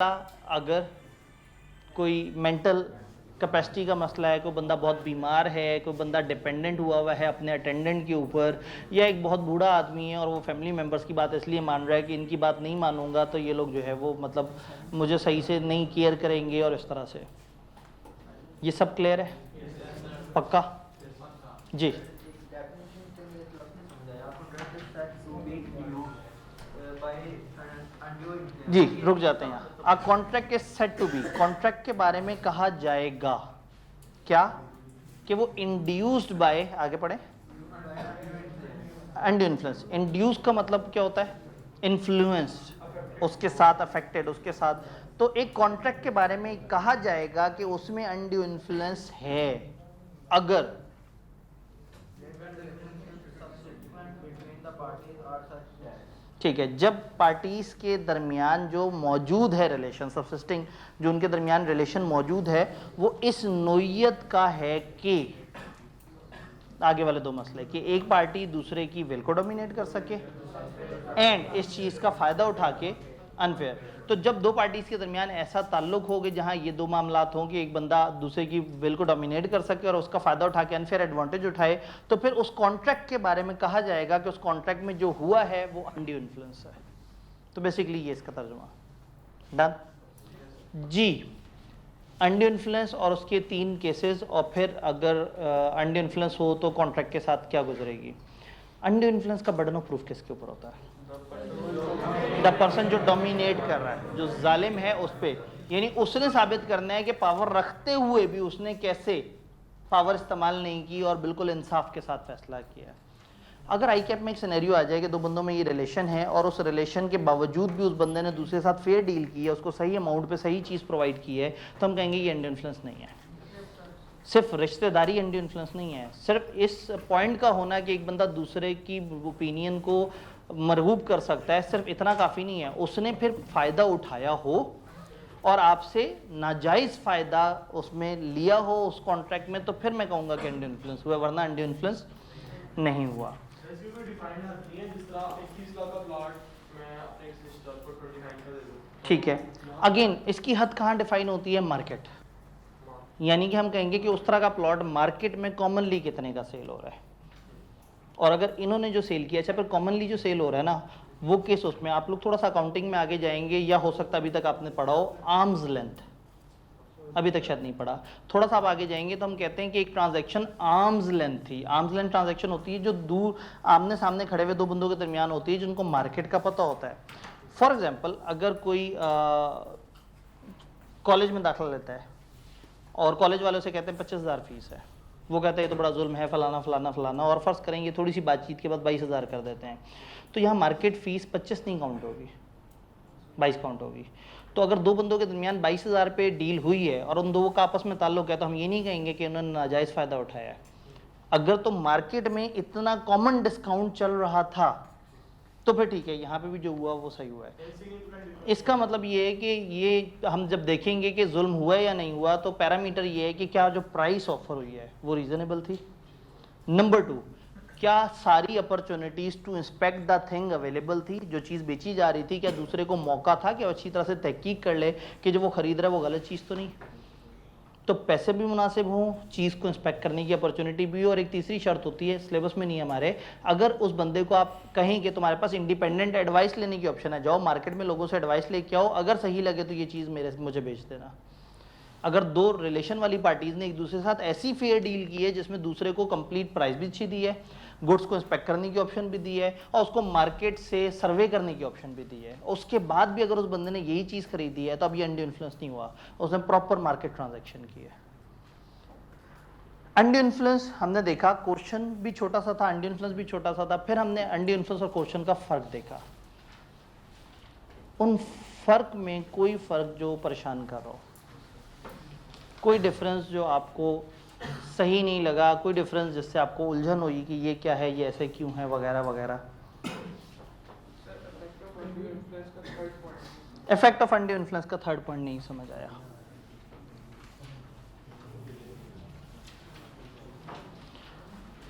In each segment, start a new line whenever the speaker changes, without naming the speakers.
अगर कोई mental capacity का मसला है, कोई बंदा बहुत बीमार है, कोई बंदा डिपेंडेंट हुआ है अपने अटेंडेंट के ऊपर, या एक बहुत बूढ़ा आदमी है और वो फैमिली मेम्बर्स की बात इसलिए मान रहा है कि इनकी बात नहीं मानूंगा तो ये लोग जो है वो मतलब मुझे सही से नहीं केयर करेंगे और इस तरह से। ये सब क्लियर है? पक्का? जी जी, रुक जाते हैं यहाँ। A contract is said to be, contract के बारे में कहा जाएगा क्या कि वो इंड्यूस्ड बाय, आगे पढ़े, अंडू इन्फ्लुएंस। इंड्यूस का मतलब क्या होता है? इन्फ्लुएंस्ड, उसके साथ अफेक्टेड, उसके साथ। तो एक कॉन्ट्रैक्ट के बारे में कहा जाएगा कि उसमें अंडू इन्फ्लुएंस है अगर ठीक है, जब पार्टीज के दरमियान जो मौजूद है रिलेशन सब्सिस्टिंग, जो उनके दरमियान रिलेशन मौजूद है वो इस नोयत का है कि आगे वाले दो मसले कि एक पार्टी दूसरे की विल को डोमिनेट कर सके एंड इस चीज का फायदा उठा के अनफेयर। तो जब दो पार्टीज के दरमियान ऐसा ताल्लुक हो कि जहां ये दो मामलात हों कि एक बंदा दूसरे की विल को डोमिनेट कर सके और उसका फायदा उठा के अनफेयर एडवांटेज उठाए, तो फिर उस कॉन्ट्रैक्ट के बारे में कहा जाएगा कि उस कॉन्ट्रैक्ट में जो हुआ है वो अनड्यू इन्फ्लुएंस है। तो बेसिकली ये इसका तर्जुमा। डन जी। अनड्यू इन्फ्लुएंस और उसके तीन केसेस, और फिर अगर अनड्यू इन्फ्लुएंस हो तो कॉन्ट्रैक्ट के साथ क्या गुजरेगी। अनड्यू इन्फ्लुएंस का बर्डन ऑफ प्रूफ किसके ऊपर होता है? द पर्सन जो डोमिनेट कर रहा है, जो जालिम है उस पे, यानी उसने साबित करना है कि पावर रखते हुए भी उसने कैसे पावर इस्तेमाल नहीं की और बिल्कुल इंसाफ के साथ फैसला किया। अगर आई कैप में एक सिनेरियो आ जाए कि दो बंदों में ये रिलेशन है और उस रिलेशन के बावजूद भी उस बंदे ने दूसरे के साथ फेयर डील की है, उसको सही अमाउंट पे सही चीज़ प्रोवाइड की है, तो हम कहेंगे ये अंडू इन्फ्लुएंस नहीं है। सिर्फ रिश्तेदारी अंडू इन्फ्लुएंस नहीं है, सिर्फ इस पॉइंट का होना कि एक बंदा दूसरे की ओपिनियन को मरगूब कर सकता है, सिर्फ इतना काफ़ी नहीं है। उसने फिर फ़ायदा उठाया हो और आपसे नाजायज़ फ़ायदा उसमें लिया हो उस कॉन्ट्रैक्ट में, तो फिर मैं कहूँगा कि अंडू इन्फ्लुएंस हुआ, वरना अंडू इन्फ्लुएंस नहीं हुआ। ठीक है, अगेन इसकी हद कहाँ डिफाइन होती है? मार्केट। यानी कि हम कहेंगे कि उस तरह का प्लॉट मार्केट में कॉमनली कितने का सेल हो रहा है, और अगर इन्होंने जो सेल किया, अच्छा फिर कॉमनली जो सेल हो रहा है ना वो केस, उसमें आप लोग थोड़ा सा अकाउंटिंग में आगे जाएंगे, या हो सकता है अभी तक आपने पढ़ा हो आर्म्स लेंथ, अभी तक शायद नहीं पढ़ा, थोड़ा सा आप आगे जाएंगे तो हम कहते हैं कि एक ट्रांजैक्शन आर्म्स लेंथ थी। आर्म्स लेंथ ट्रांजैक्शन होती है जो दूर आमने सामने खड़े हुए दो बंदों के दरमियान होती है, जिनको मार्केट का पता होता है। फॉर एग्जाम्पल, अगर कोई कॉलेज में दाखिला लेता है और कॉलेज वालों से कहते हैं 25,000 फीस है, वो कहते हैं ये तो बड़ा जुल्म है, फलाना फलाना फलाना, और फर्ज करेंगे थोड़ी सी बातचीत के बाद 22,000 कर देते हैं, तो यहाँ मार्केट फीस 25 नहीं काउंट होगी, 22 काउंट होगी। तो अगर दो बंदों के दरमियान 22,000 पे डील हुई है और उन दो का आपस में ताल्लुक है, तो हम ये नहीं कहेंगे कि उन्होंने नाजायज़ फ़ायदा उठाया है। अगर तो मार्केट में इतना कॉमन डिस्काउंट चल रहा था तो फिर ठीक है, यहाँ पे भी जो हुआ वो सही हुआ है। इसका मतलब ये है कि ये हम जब देखेंगे कि जुल्म हुआ है या नहीं हुआ, तो पैरामीटर ये है कि क्या जो प्राइस ऑफर हुई है वो रीजनेबल थी। नंबर 2, क्या सारी opportunities to inspect the thing available थी, जो चीज़ बेची जा रही थी, क्या दूसरे को मौका था कि अच्छी तरह से तहकीक कर ले कि जो वो खरीद रहा है वो गलत चीज़ तो नहीं। तो पैसे भी मुनासिब हों, चीज़ को इंस्पेक्ट करने की अपॉर्चुनिटी भी हो, और एक तीसरी शर्त होती है, सिलेबस में नहीं है हमारे, अगर उस बंदे को आप कहें कि तुम्हारे पास इंडिपेंडेंट एडवाइस लेने की ऑप्शन है, जाओ मार्केट में लोगों से एडवाइस लेके आओ, अगर सही लगे तो ये चीज़ मुझे बेच देना। अगर दो रिलेशन वाली पार्टीज ने एक दूसरे के साथ ऐसी फेयर डील की है जिसमें दूसरे को कंप्लीट प्राइस भी अच्छी दी है, गुड्स को इंस्पेक्ट करने की ऑप्शन भी दी है, और उसको मार्केट से सर्वे करने की ऑप्शन भी दी है, उसके बाद भी अगर उस बंदे ने यही चीज़ खरीदी है, तो अब ये अंडू इन्फ्लुएंस नहीं हुआ, उसने प्रॉपर मार्केट ट्रांजैक्शन की है। अंडू इन्फ्लुएंस हमने देखा, क्वेश्चन भी छोटा सा था, अंडू इन्फ्लुएंस भी छोटा सा था, फिर हमने अंडू इन्फ्लुएंस और क्वेश्चन का फ़र्क देखा। उन फ़र्क में कोई फ़र्क जो परेशान कर रहा हो, कोई डिफरेंस जो आपको सही नहीं लगा, कोई डिफरेंस जिससे आपको उलझन हुई कि ये क्या है, ये ऐसे क्यों है, वगैरह वगैरह। इफेक्ट ऑफ अंडू इन्फ्लुएंस का थर्ड पॉइंट नहीं समझ आया।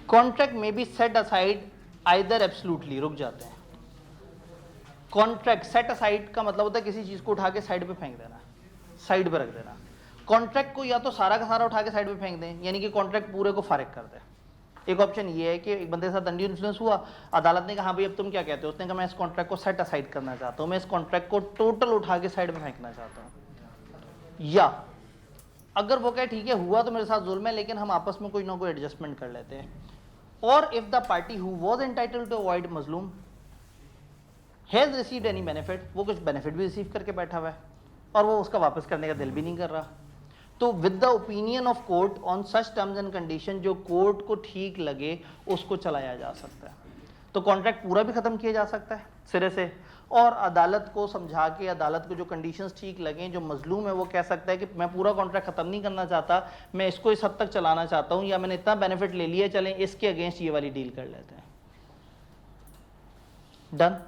कॉन्ट्रैक्ट में be set aside either absolutely, रुक जाते हैं, कॉन्ट्रैक्ट सेट असाइड का मतलब होता है किसी चीज को उठा के साइड पे फेंक देना, साइड पे रख देना। कॉन्ट्रैक्ट को या तो सारा का सारा उठा के साइड पे फेंक दें, यानी कि कॉन्ट्रैक्ट पूरे को फारिग कर दें। एक ऑप्शन ये है कि एक बंदे के साथ अनड्यू इन्फ्लुएंस हुआ, अदालत ने कहा हाँ भाई अब तुम क्या कहते हो, उसने कहा मैं इस कॉन्ट्रैक्ट को सेट असाइड करना चाहता हूँ, मैं इस कॉन्ट्रैक्ट को टोटल उठा के साइड में फेंकना चाहता हूँ। या अगर वो कहे ठीक है हुआ तो मेरे साथ जुल्म है लेकिन हम आपस में कोई ना कोई एडजस्टमेंट कर लेते हैं। और if the party who was entitled to avoid मजलूम हैज रिसीव्ड एनी बेनिफिट, वो कुछ बेनिफिट भी रिसीव करके बैठा हुआ है और वो उसका वापस करने का दिल भी नहीं कर रहा, तो with the opinion of court on such terms and condition, जो कोर्ट को ठीक लगे उसको चलाया जा सकता है। तो कॉन्ट्रैक्ट पूरा भी खत्म किया जा सकता है सिरे से, और अदालत को समझा के अदालत को जो कंडीशंस ठीक लगें, जो मजलूम है वो कह सकता है कि मैं पूरा कॉन्ट्रैक्ट खत्म नहीं करना चाहता, मैं इसको इस हद तक चलाना चाहता हूं, या मैंने इतना बेनिफिट ले लिया, चलें इसके अगेंस्ट ये वाली डील कर लेते हैं। डन।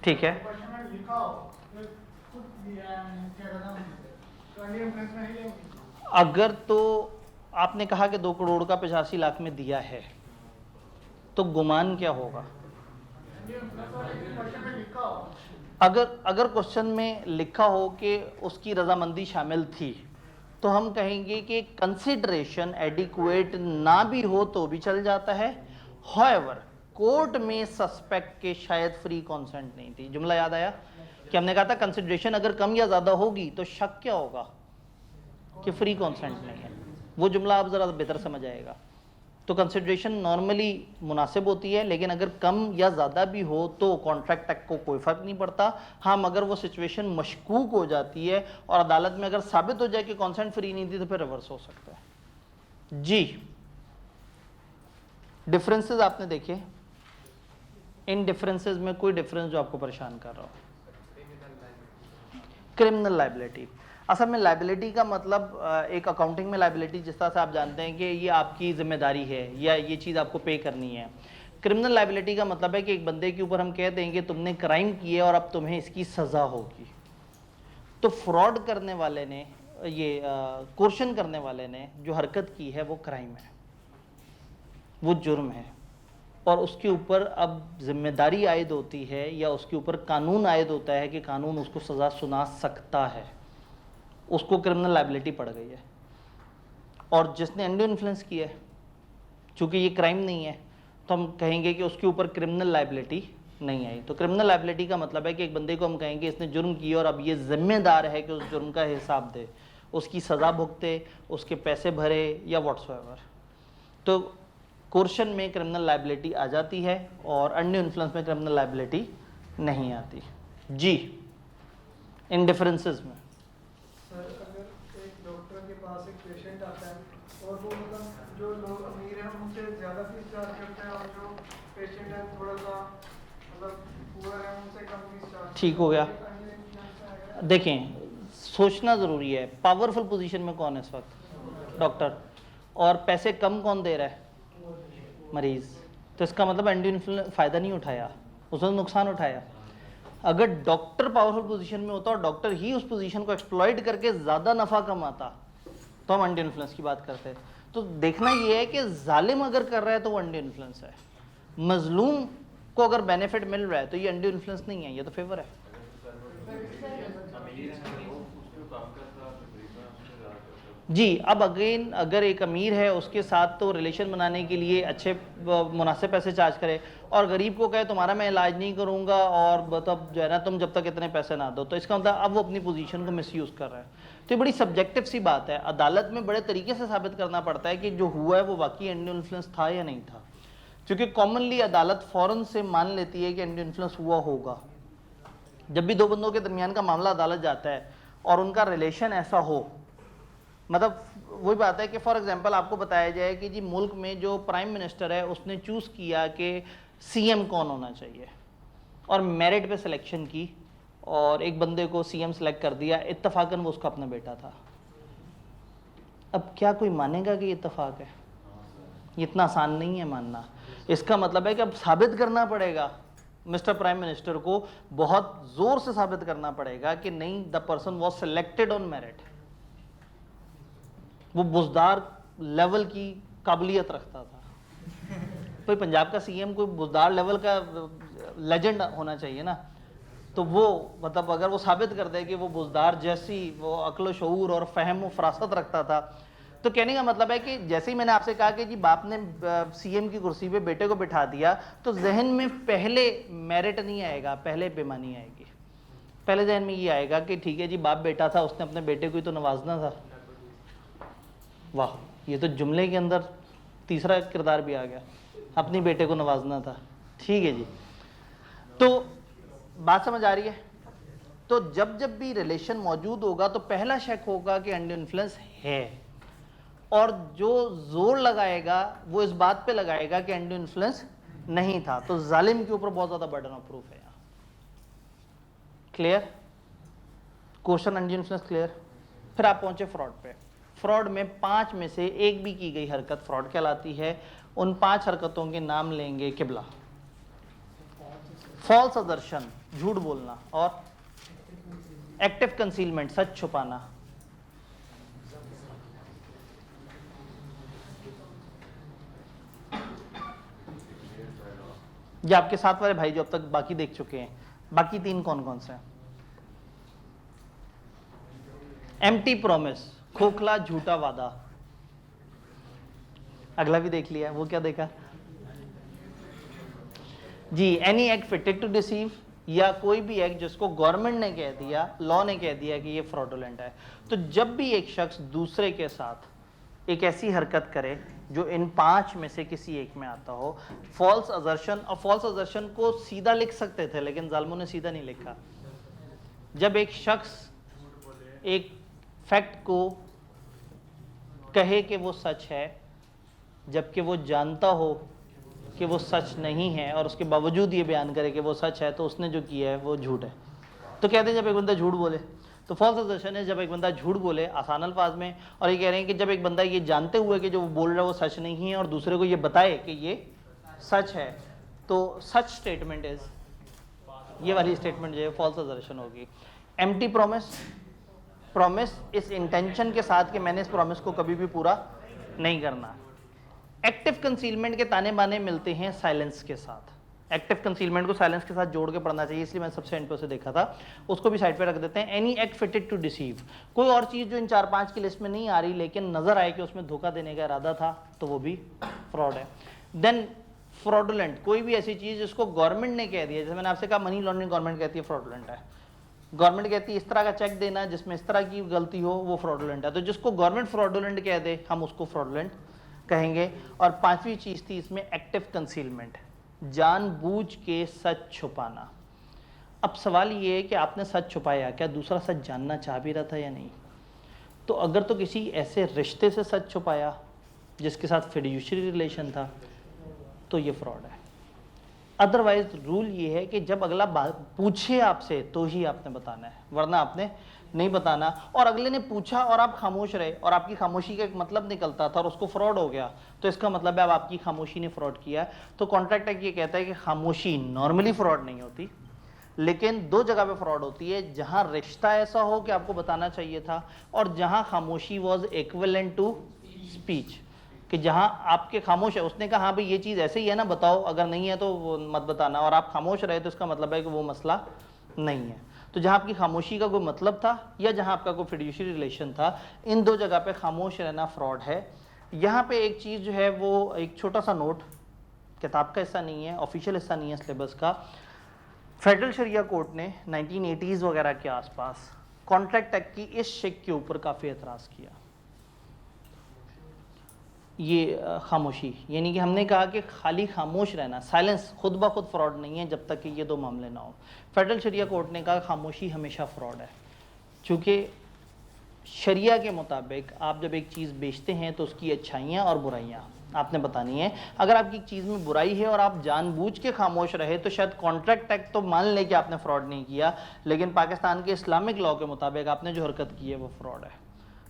ठीक है, अगर तो आपने कहा कि 2 करोड़ का 85 लाख में दिया है तो गुमान क्या होगा? अगर क्वेश्चन में लिखा हो कि उसकी रजामंदी शामिल थी तो हम कहेंगे कि कंसिडरेशन एडिक्वेट ना भी हो तो भी चल जाता है। हाउएवर कोर्ट में सस्पेक्ट के शायद फ्री कॉन्सेंट नहीं थी। जुमला याद आया कि हमने कहा था कंसिडरेशन अगर कम या ज्यादा होगी तो शक क्या होगा कि फ्री कॉन्सेंट नहीं है। वो जुमला आप जरा बेहतर समझ आएगा। तो कंसिडरेशन नॉर्मली मुनासिब होती है, लेकिन अगर कम या ज़्यादा भी हो तो कॉन्ट्रैक्ट तक को कोई फ़र्क नहीं पड़ता। हाँ, मगर वो सिचुएशन मशकूक हो जाती है और अदालत में अगर साबित हो जाए कि कॉन्सेंट फ्री नहीं थी तो फिर रिवर्स हो सकता है। जी, डिफरेंसेस आपने देखे, इन डिफरेंसेस में कोई डिफरेंस जो आपको परेशान कर रहा हो? क्रिमिनल लायबिलिटी, असल में लायबिलिटी का मतलब एक अकाउंटिंग में लायबिलिटी जिस तरह से आप जानते हैं कि ये आपकी जिम्मेदारी है या ये चीज़ आपको पे करनी है। क्रिमिनल लायबिलिटी का मतलब है कि एक बंदे के ऊपर हम कह देंगे तुमने क्राइम किए और अब तुम्हें इसकी सज़ा होगी। तो फ्रॉड करने वाले ने, ये कोर्शन करने वाले ने जो हरकत की है वो क्राइम है, वो जुर्म है, और उसके ऊपर अब जिम्मेदारी आयद होती है या उसके ऊपर कानून आयद होता है कि कानून उसको सज़ा सुना सकता है, उसको क्रिमिनल लायबिलिटी पड़ गई है। और जिसने अनड्यू इन्फ्लुएंस किया है, चूंकि ये क्राइम नहीं है, तो हम कहेंगे कि उसके ऊपर क्रिमिनल लायबिलिटी नहीं आई। तो क्रिमिनल लायबिलिटी का मतलब है कि एक बंदे को हम कहेंगे इसने जुर्म किया और अब ये जिम्मेदार है कि उस जुर्म का हिसाब दे, उसकी सज़ा भुगते, उसके पैसे भरे या व्हाट्सएवर। तो कोर्शन में क्रिमिनल लायबिलिटी आ जाती है और अनड्यू इन्फ्लुएंस में क्रिमिनल लायबिलिटी नहीं आती। जी, इन डिफरेंसेस में
सर, अगर एक डॉक्टर के पास एक पेशेंट आता है और वो मतलब जो लोग अमीर हैं उनसे ज़्यादा फीस चार्ज करते हैं और जो पेशेंट है थोड़ा सा मतलब पुअर है उनसे कम फीस चार्ज,
ठीक हो गया। देखें, सोचना ज़रूरी है, पावरफुल पोजीशन में कौन है इस वक्त? डॉक्टर। और पैसे कम कौन दे रहा है? मरीज़। तो इसका मतलब अनड्यू इन्फ्लुएंस फ़ायदा नहीं उठाया, उसने नुकसान उठाया। अगर डॉक्टर पावरफुल पोजीशन में होता और डॉक्टर ही उस पोजीशन को एक्सप्लॉइट करके ज़्यादा नफ़ा कमाता तो हम अनड्यू इन्फ्लुएंस की बात करते। तो देखना ये है कि जालिम अगर कर रहा है तो वो अनड्यू इन्फ्लुएंस है, मजलूम को अगर बेनिफिट मिल रहा है तो ये अनड्यू इन्फ्लुएंस नहीं है, ये तो फेवर है। जी, अब अगेन अगर एक अमीर है उसके साथ तो रिलेशन बनाने के लिए अच्छे मुनासिब पैसे चार्ज करे, और गरीब को कहे तुम्हारा मैं इलाज नहीं करूंगा और मतलब जो है ना तुम जब तक इतने पैसे ना दो, तो इसका मतलब अब वो अपनी पोजीशन को मिसयूज़ कर रहा है। तो ये बड़ी सब्जेक्टिव सी बात है, अदालत में बड़े तरीके से साबित करना पड़ता है कि जो हुआ है वो वाकई अनड्यू इन्फ्लुएंस था या नहीं था, क्योंकि कॉमनली अदालत फ़ौरन से मान लेती है कि अनड्यू इन्फ्लुएंस हुआ होगा। जब भी 2 बंदों के दरमियान का मामला अदालत जाता है और उनका रिलेशन ऐसा हो, मतलब वही बात है कि फॉर एग्जांपल आपको बताया जाए कि जी मुल्क में जो प्राइम मिनिस्टर है उसने चूज़ किया कि सीएम कौन होना चाहिए और मेरिट पे सिलेक्शन की और एक बंदे को सीएम सेलेक्ट कर दिया, इत्तफाकन वो उसका अपना बेटा था। अब क्या कोई मानेगा कि ये इत्तफाक है? ये इतना आसान नहीं है मानना। इसका मतलब है कि अब साबित करना पड़ेगा मिस्टर प्राइम मिनिस्टर को, बहुत ज़ोर से साबित करना पड़ेगा कि नहीं, the person was selected on merit, वो बुज़दार लेवल की काबिलियत रखता था। भाई पंजाब का सीएम कोई बुजदार लेवल का लेजेंड होना चाहिए ना, तो वो मतलब अगर वो साबित कर दे कि वो बुजदार जैसी वो अक्ल शऊर और फहम व फरासत रखता था, तो कहने का मतलब है कि जैसे ही मैंने आपसे कहा कि जी बाप ने सीएम की कुर्सी पे बेटे को बिठा दिया, तो जहन में पहले मेरिट नहीं आएगा, पहले बेईमानी आएगी। पहले जहन में ये आएगा कि ठीक है जी बाप बेटा था, उसने अपने बेटे को ही तो नवाजना था। वाह, ये तो जुमले के अंदर तीसरा किरदार भी आ गया, अपनी बेटे को नवाजना था। ठीक है जी, तो बात समझ आ रही है। तो जब जब भी रिलेशन मौजूद होगा तो पहला शक होगा कि अंडर इन्फ्लुएंस है, और जो जोर लगाएगा वो इस बात पे लगाएगा कि अंडर इन्फ्लुएंस नहीं था, तो जालिम के ऊपर बहुत ज्यादा बर्डन ऑफ प्रूफ है। यहाँ clear question, under influence clear. फिर आप पहुंचे फ्रॉड पे। फ्रॉड में 5 में से एक भी की गई हरकत फ्रॉड कहलाती है। उन 5 हरकतों के नाम लेंगे किबला। फॉल्स असर्शन, झूठ बोलना, और एक्टिव कंसीलमेंट, सच छुपाना, ये आपके साथ वाले भाई जो अब तक बाकी देख चुके हैं। बाकी 3 कौन कौन से हैं? एम्प्टी प्रॉमिस, खोखला झूठा वादा। अगला भी देख लिया, वो क्या देखा जी? Any act fitted to deceive, या कोई भी एक्ट जिसको गवर्नमेंट ने कह दिया, लॉ ने कह दिया कि ये फ्रॉडुलेंट है। तो जब भी एक शख्स दूसरे के साथ एक ऐसी हरकत करे जो इन 5 में से किसी एक में आता हो, फॉल्स असर्शन। और फॉल्स असर्शन को सीधा लिख सकते थे, लेकिन जालिमों ने सीधा नहीं लिखा। जब एक शख्स एक फैक्ट को कहे कि वो सच है, जबकि वो जानता हो कि वो सच नहीं है, और उसके बावजूद ये बयान करे कि वो सच है, तो उसने जो किया है वो झूठ है। तो कहते हैं जब एक बंदा झूठ बोले, तो फॉल्स असर्शन है जब एक बंदा झूठ बोले आसान अल्फाज में, और ये कह रहे हैं कि जब एक बंदा ये जानते हुए कि जो वो बोल रहा है वो सच नहीं है और दूसरे को ये बताए कि ये सच है, तो सच स्टेटमेंट इज, ये वाली स्टेटमेंट जो है फॉल्स असर्शन होगी। एम्प्टी प्रॉमिस, प्रॉमिस इस इंटेंशन के साथ कि मैंने इस प्रॉमिस को कभी भी पूरा नहीं करना। एक्टिव कंसीलमेंट के ताने बाने मिलते हैं साइलेंस के साथ। एक्टिव कंसीलमेंट को साइलेंस के साथ जोड़ के पढ़ना चाहिए, इसलिए मैंने सबसे एंड पे उसे देखा था, उसको भी साइड पे रख देते हैं। Any act fitted to deceive, कोई और चीज जो इन 4-5 की लिस्ट में नहीं आ रही लेकिन नजर आए कि उसमें धोखा देने का इरादा था, तो वो भी फ्रॉड है। देन फ्रॉडुलेंट, कोई भी ऐसी चीज जिसको गवर्नमेंट ने कह दिया, जैसे मैंने आपसे कहा मनी लॉन्ड्रिंग गवर्नमेंट कहती है फ्रॉडुलेंट है। गवर्नमेंट कहती है इस तरह का चेक देना जिसमें इस तरह की गलती हो, वो फ्रॉडुलेंट है। तो जिसको गवर्नमेंट फ्रॉडुलेंट कह दे हम उसको फ्रॉडुलेंट कहेंगे। और 5वीं चीज थी इसमें एक्टिव कंसीलमेंट, जानबूझ के सच छुपाना। अब सवाल ये है कि आपने सच छुपाया, क्या दूसरा सच जानना चाह भी रहा था या नहीं? तो अगर तो किसी ऐसे रिश्ते से सच छुपाया जिसके साथ फिड्यूशियरी रिलेशन था, तो ये फ्रॉड है। अदरवाइज रूल ये है कि जब अगला बात पूछे आपसे तो ही आपने बताना है, वरना आपने नहीं बताना। और अगले ने पूछा और आप खामोश रहे और आपकी खामोशी का एक मतलब निकलता था और उसको फ्रॉड हो गया, तो इसका मतलब है अब आपकी खामोशी ने फ्रॉड किया। तो कॉन्ट्रैक्ट एक्ट ये कहता है कि खामोशी नॉर्मली फ्रॉड नहीं होती, लेकिन 2 जगह पे फ्रॉड होती है, जहां रिश्ता ऐसा हो कि आपको बताना चाहिए था, और जहां खामोशी वॉज इक्विवेलेंट टू स्पीच, कि जहां आपके खामोश है, उसने कहा हाँ भाई ये चीज़ ऐसे ही है ना, बताओ, अगर नहीं है तो मत बताना, और आप खामोश रहे तो इसका मतलब है कि वो मसला नहीं है। तो जहां आपकी खामोशी का कोई मतलब था या जहां आपका कोई फिड्यूशियरी रिलेशन था, इन 2 जगह पे खामोश रहना फ्रॉड है। यहाँ पे एक चीज़ जो है वो एक छोटा सा नोट, किताब का हिस्सा नहीं है, ऑफिशियल हिस्सा नहीं है सिलेबस का। फेडरल शरिया कोर्ट ने 1980s वगैरह के आसपास कॉन्ट्रैक्ट एक्ट की इस शिक के ऊपर काफ़ी एतराज़ किया। ये खामोशी, यानी कि हमने कहा कि खाली खामोश रहना, साइलेंस खुद ब खुद फ्रॉड नहीं है जब तक कि ये 2 मामले ना हो। फेडरल शरिया कोर्ट ने कहा खामोशी हमेशा फ्रॉड है, क्योंकि शरिया के मुताबिक आप जब एक चीज़ बेचते हैं तो उसकी अच्छाइयाँ और बुराइयाँ आपने बतानी है। अगर आपकी चीज़ में बुराई है और आप जानबूझ के खामोश रहे तो शायद कॉन्ट्रैक्ट एक्ट तो मान ले कि आपने फ्रॉड नहीं किया, लेकिन पाकिस्तान के इस्लामिक लॉ के मुताबिक आपने जो हरकत की है वो फ्रॉड है।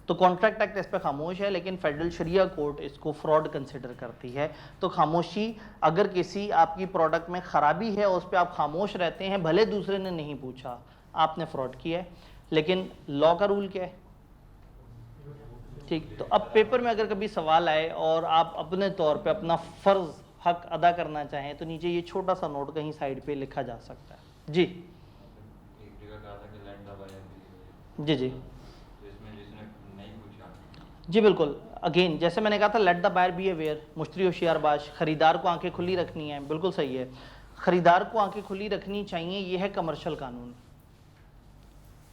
तो कॉन्ट्रैक्ट एक्ट इस पर खामोश है, लेकिन फेडरल शरिया कोर्ट इसको फ्रॉड कंसिडर करती है। तो खामोशी, अगर किसी आपकी प्रोडक्ट में ख़राबी है और उस पर आप खामोश रहते हैं, भले दूसरे ने नहीं पूछा, आपने फ्रॉड किया है। लेकिन लॉ का रूल क्या है? ठीक, तो अब पेपर में अगर कभी सवाल आए और आप अपने तौर पे अपना फ़र्ज़ हक अदा करना चाहें तो नीचे ये छोटा सा नोट कहीं साइड पे लिखा जा सकता है। जी
एक जगह कहा था कि लैंड दबाया भी,
जी जी
तो इसमें जिसने नहीं पूछा,
जी बिल्कुल। अगेन जैसे मैंने कहा था, let the buyer be aware, मुश्तरी होशियारबाज, खरीदार को आंखें खुली रखनी है, बिल्कुल सही है, खरीदार को आंखें खुली रखनी चाहिए, ये है कमर्शियल कानून।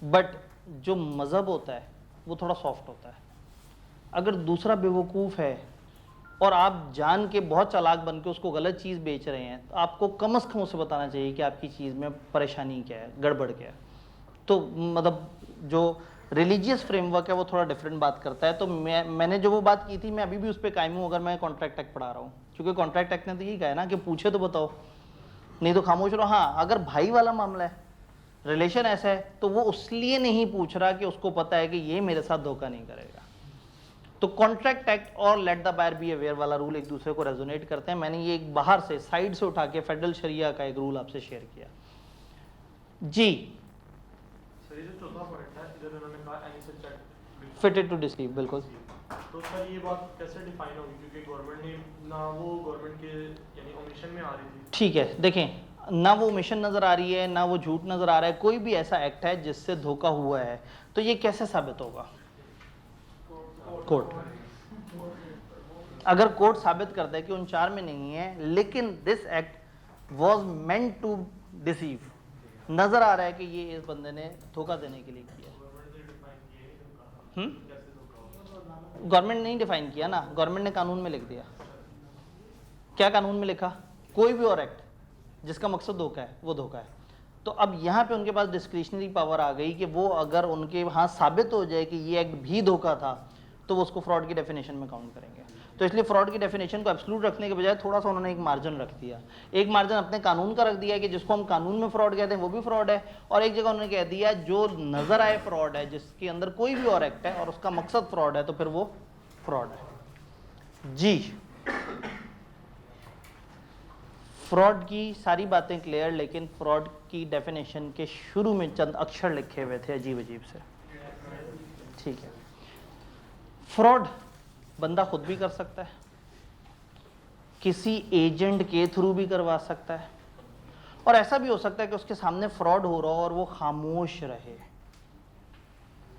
बट जो मज़हब होता है वो थोड़ा सॉफ्ट होता है। अगर दूसरा बेवकूफ़ है और आप जान के बहुत चालाक बन के उसको गलत चीज़ बेच रहे हैं, तो आपको कम से कम उसे बताना चाहिए कि आपकी चीज़ में परेशानी क्या है, गड़बड़ क्या है। तो मतलब जो रिलीजियस फ्रेमवर्क है वो थोड़ा डिफरेंट बात करता है। तो मैंने जो वो बात की थी, मैं अभी भी उस पर कायम हूँ अगर मैं कॉन्ट्रैक्ट एक्ट पढ़ा रहा हूँ, क्योंकि कॉन्ट्रैक्ट एक्ट ने तो यही कहा है ना कि पूछे तो बताओ, नहीं तो खामोश रहो। हाँ, अगर भाई वाला मामला है, रिलेशन ऐसा है, तो वो उसलिए नहीं पूछ रहा कि उसको पता है कि ये मेरे साथ धोखा नहीं करेगा। तो कॉन्ट्रैक्ट एक्ट और let the buyer be aware वाला रूल एक दूसरे को रेजोनेट करते हैं। मैंने ये एक बाहर से साइड से उठा के फेडरल शरिया का एक रूल आपसे शेयर किया। जी
सर, ये जो चौथा पॉइंट है, इधर उन्होंने कहा any such act
fitted to deceive, बिल्कुल।
तो सर ये बात कैसे डिफाइन होगी, क्योंकि गवर्नमेंट ने ना वो गवर्नमेंट के यानी ओमिशन में आ रही थी।
ठीक है, देखें, ना वो मिशन नज़र आ रही है, ना वो झूठ नज़र आ रहा है, कोई भी ऐसा एक्ट है जिससे धोखा हुआ है, तो ये कैसे साबित होगा? कोर्ट। अगर कोर्ट साबित करता है कि उन चार में नहीं है, लेकिन this act was meant to deceive, नज़र आ रहा है कि ये इस बंदे ने धोखा देने के लिए किया। गवर्नमेंट नहीं डिफाइन किया ना, गवर्नमेंट ने कानून में लिख दिया। क्या कानून में लिखा? कोई भी और एक्ट जिसका मकसद धोखा है वो धोखा है। तो अब यहाँ पे उनके पास डिस्क्रिशनरी पावर आ गई कि वो अगर उनके यहाँ साबित हो जाए कि ये एक्ट भी धोखा था, तो वो उसको फ्रॉड की डेफिनेशन में काउंट करेंगे। तो इसलिए फ्रॉड की डेफिनेशन को एब्सोल्यूट रखने के बजाय थोड़ा सा उन्होंने एक मार्जिन रख दिया। एक मार्जिन अपने कानून का रख दिया कि जिसको हम कानून में फ्रॉड कहते हैं वो भी फ्रॉड है, और एक जगह उन्होंने कह दिया जो नजर आए फ्रॉड है, जिसके अंदर कोई भी और एक्ट है और उसका मकसद फ्रॉड है, तो फिर वो फ्रॉड है। जी, फ्रॉड की सारी बातें क्लियर, लेकिन फ्रॉड की डेफिनेशन के शुरू में चंद अक्षर लिखे हुए थे अजीब अजीब से। ठीक है, फ्रॉड बंदा खुद भी कर सकता है, किसी एजेंट के थ्रू भी करवा सकता है, और ऐसा भी हो सकता है कि उसके सामने फ्रॉड हो रहा हो और वो खामोश रहे,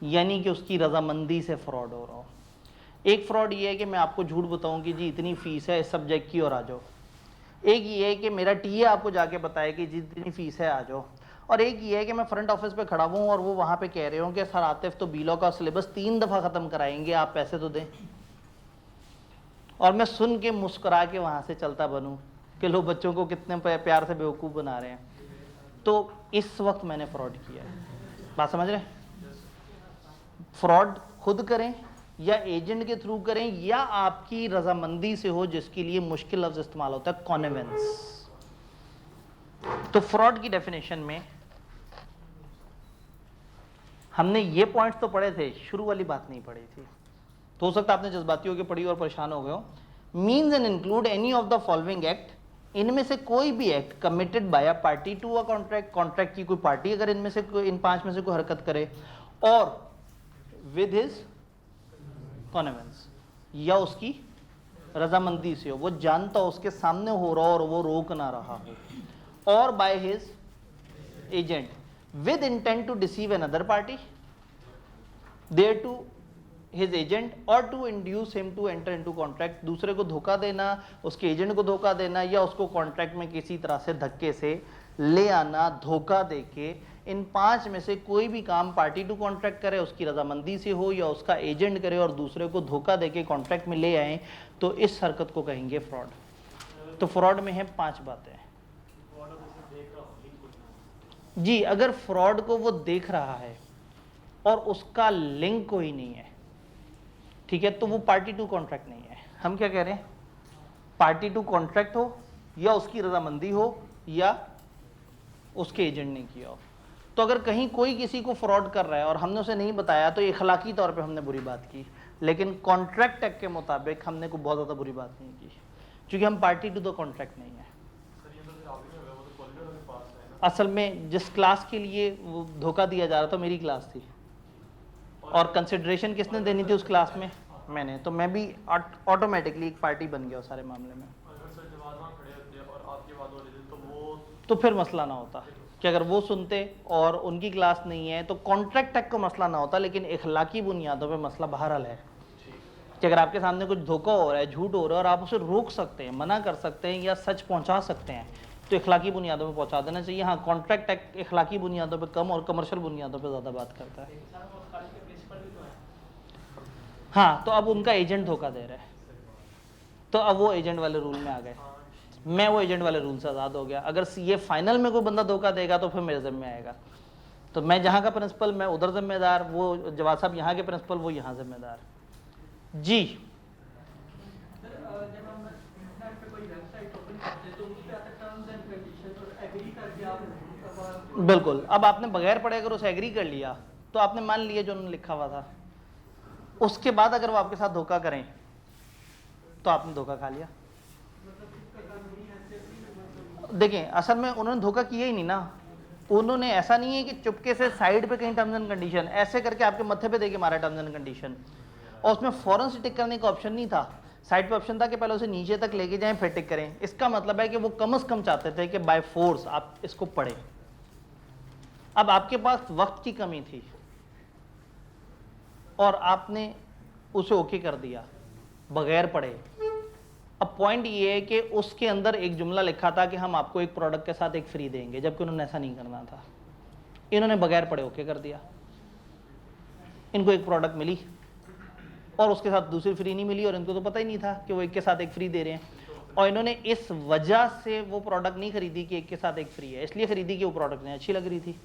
यानी कि उसकी रजामंदी से फ्रॉड हो रहा हो। एक फ्रॉड ये है कि मैं आपको झूठ बताऊं कि जी इतनी फीस है इस सब्जेक्ट की और आ जाओ। एक ये है कि मेरा टीए आपको जाके बताए कि जी इतनी फीस है आ जाओ। और एक ये है कि मैं फ्रंट ऑफिस पे खड़ा हूँ और वो वहाँ पे कह रहे हो कि सर आतिफ तो बीलॉ का सिलेबस 3 दफ़ा ख़त्म कराएंगे, आप पैसे तो दें। और मैं सुन के मुस्कुरा के वहाँ से चलता बनूँ कि लो बच्चों को कितने प्यार से बेवकूफ़ बना रहे हैं। तो इस वक्त मैंने फ्रॉड किया है। बात समझ रहे हैं? फ्रॉड खुद करें या एजेंट के थ्रू करें या आपकी रजामंदी से हो, जिसके लिए मुश्किल लफ्ज इस्तेमाल होता है कॉन्वेंस। तो फ्रॉड की डेफिनेशन में हमने ये पॉइंट्स तो पढ़े थे, शुरू वाली बात नहीं पढ़ी थी। तो हो सकता है आपने जज्बाती होकर पढ़ी और परेशान हो गए हो। Means and include any of the following act, इनमें से कोई भी act committed by a party to a contract, contract की कोई पार्टी अगर इनमें से इन 5 में से कोई हरकत करे, और विद हिज कॉन्वेंस, या उसकी रजामंदी से हो, वो जानता हो उसके सामने हो रहा हो और वो रोक ना रहा हो, और by his agent with intent to deceive another party, there to his agent or to induce him to enter into contract, दूसरे को धोखा देना, उसके एजेंट को धोखा देना, या उसको कॉन्ट्रैक्ट में किसी तरह से धक्के से ले आना, धोखा देके। इन 5 में से कोई भी काम पार्टी टू कॉन्ट्रैक्ट करे, उसकी रजामंदी से हो, या उसका एजेंट करे और दूसरे को धोखा देके कॉन्ट्रैक्ट में ले आए, तो इस हरकत को कहेंगे फ्रॉड। तो फ्रॉड में है 5 बातें। जी, अगर फ्रॉड को वो देख रहा है और उसका लिंक कोई नहीं है, ठीक है, तो वो पार्टी टू कॉन्ट्रैक्ट नहीं है। हम क्या कह रहे हैं? पार्टी टू कॉन्ट्रैक्ट हो, या उसकी रजामंदी हो, या उसके एजेंट ने किया हो। तो अगर कहीं कोई किसी को फ्रॉड कर रहा है और हमने उसे नहीं बताया, तो इखलाकी तौर पे हमने बुरी बात की, लेकिन कॉन्ट्रैक्ट एक्ट के मुताबिक हमने को बहुत ज़्यादा बुरी बात नहीं की, क्योंकि हम पार्टी टू द कॉन्ट्रैक्ट नहीं है। असल में जिस क्लास के लिए वो धोखा दिया जा रहा था, मेरी क्लास थी, और कंसिडरेशन किसने देनी थी उस क्लास में? मैंने। तो मैं भी ऑटोमेटिकली एक पार्टी बन गया उस सारे मामले में।
अगर सर जवाब
तो फिर मसला ना होता कि अगर वो सुनते और उनकी क्लास नहीं है तो कॉन्ट्रैक्ट तक का मसला ना होता, लेकिन इखलाकी बुनियादों पे मसला बहरहाल है कि अगर आपके सामने कुछ धोखा हो रहा है, झूठ हो रहा है और आप उसे रोक सकते हैं, मना कर सकते हैं या सच पहुंचा सकते हैं, तो इखलाकी बुनियादों पे पहुंचा देना चाहिए। हाँ, कॉन्ट्रैक्ट एक्ट इखलाकी बुनियादों पे कम और कमर्शियल बुनियादों पे ज़्यादा बात करता है। हाँ, तो अब उनका एजेंट धोखा दे रहा है, तो अब वो एजेंट वाले रूल में आ गए, मैं वो एजेंट वाले रूल से आज़ाद हो गया। अगर ये फाइनल में कोई बंदा धोखा देगा तो फिर मेरे ज़िम्मे आएगा, तो मैं जहाँ का प्रिंसिपल मैं उधर जिम्मेदार, वो जवाब साहब यहाँ के प्रिंसिपल वो यहाँ जिम्मेदार। जी
जब हम इंटरनेट पे कोई वेबसाइट ओपन करते हैं तो उस पे आता है टर्म्स एंड कंडीशंस और एग्री करके आप
बिल्कुल। अब आपने बगैर पढ़े अगर उसे एग्री कर लिया तो आपने मान लिया जो उन्होंने लिखा हुआ था, उसके बाद अगर वो आपके साथ धोखा करें तो आपने धोखा खा लिया। देखें, असल में उन्होंने धोखा किया ही नहीं ना, उन्होंने ऐसा नहीं है कि चुपके से साइड पे कहीं टर्म्स एंड कंडीशन ऐसे करके आपके मत्थे पे देके मारा टर्म्स एंड कंडीशन, और उसमें फौरन से टिक करने का ऑप्शन नहीं था, साइड पे ऑप्शन था कि पहले उसे नीचे तक लेके जाएं फिर टिक करें। इसका मतलब है कि वो कम से कम चाहते थे कि बाय फोर्स आप इसको पढ़ें। अब आपके पास वक्त की कमी थी और आपने उसे ओके कर दिया बगैर पढ़े। अब पॉइंट ये है कि उसके अंदर एक जुमला लिखा था कि हम आपको एक प्रोडक्ट के साथ एक फ्री देंगे, जबकि उन्होंने ऐसा नहीं करना था। इन्होंने बगैर पढ़े ओके कर दिया, इनको एक प्रोडक्ट मिली और उसके साथ दूसरी फ्री नहीं मिली, और इनको तो पता ही नहीं था कि वो एक के साथ एक फ्री दे रहे हैं, और इन्होंने इस वजह से वो प्रोडक्ट नहीं खरीदी कि एक के साथ एक फ्री है, इसलिए खरीदी कि वो प्रोडक्ट ने अच्छी लग रही थी।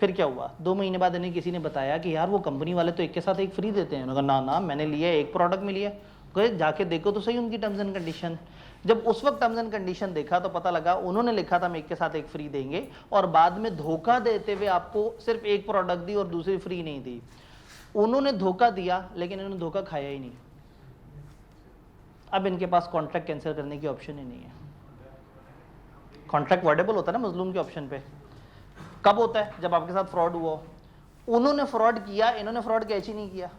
फिर क्या हुआ, 2 महीने बाद इन्हें किसी ने बताया कि यार वो कंपनी वाले तो एक के साथ एक फ्री देते हैं। उन्होंने कहा ना मैंने लिया है, एक प्रोडक्ट मिली है। कहे जाके देखो तो सही उनकी टर्म्स एंड कंडीशन। जब उस वक्त टर्म्स एंड कंडीशन देखा तो पता लगा उन्होंने लिखा था हम एक के साथ एक फ्री देंगे, और बाद में धोखा देते हुए आपको सिर्फ एक प्रोडक्ट दी और दूसरी फ्री नहीं दी। उन्होंने धोखा दिया लेकिन इन्होंने धोखा खाया ही नहीं। अब इनके पास कॉन्ट्रैक्ट कैंसिल करने की ऑप्शन ही नहीं है। कॉन्ट्रैक्ट वर्डेबल होता है ना मजलूम के ऑप्शन पे, कब होता है, जब आपके साथ फ्रॉड हुआ। उन्होंने फ्रॉड किया, इन्होंने फ्रॉड कैच ही नहीं किया।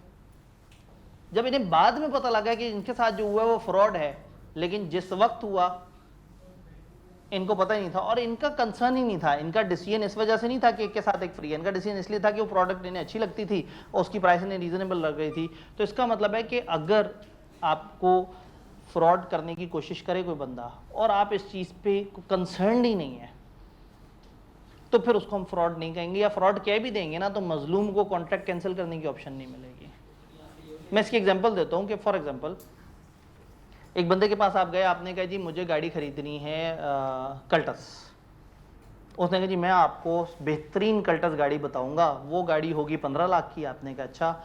जब इन्हें बाद में पता लगा कि इनके साथ जो हुआ है वो फ्रॉड है, लेकिन जिस वक्त हुआ इनको पता ही नहीं था, और इनका कंसर्न ही नहीं था। इनका डिसीजन इस वजह से नहीं था कि एक के साथ एक फ्री है, इनका डिसीजन इसलिए था कि वो प्रोडक्ट इन्हें अच्छी लगती थी और उसकी प्राइस इन्हें रीजनेबल लग रही थी। तो इसका मतलब है कि अगर आपको फ्रॉड करने की कोशिश करे कोई बंदा और आप इस चीज़ पे कंसर्न ही नहीं है, तो फिर उसको हम फ्रॉड नहीं कहेंगे, या फ्रॉड कह भी देंगे ना तो मजलूम को कॉन्ट्रैक्ट कैंसिल करने की ऑप्शन नहीं मिलेगी। मैं इसकी एग्जांपल देता हूँ कि फॉर एग्जांपल एक बंदे के पास आप गए, आपने कहा जी मुझे गाड़ी खरीदनी है कल्टस। उसने कहा जी मैं आपको बेहतरीन कल्टस गाड़ी बताऊंगा, वो गाड़ी होगी 15 लाख की। आपने कहा अच्छा।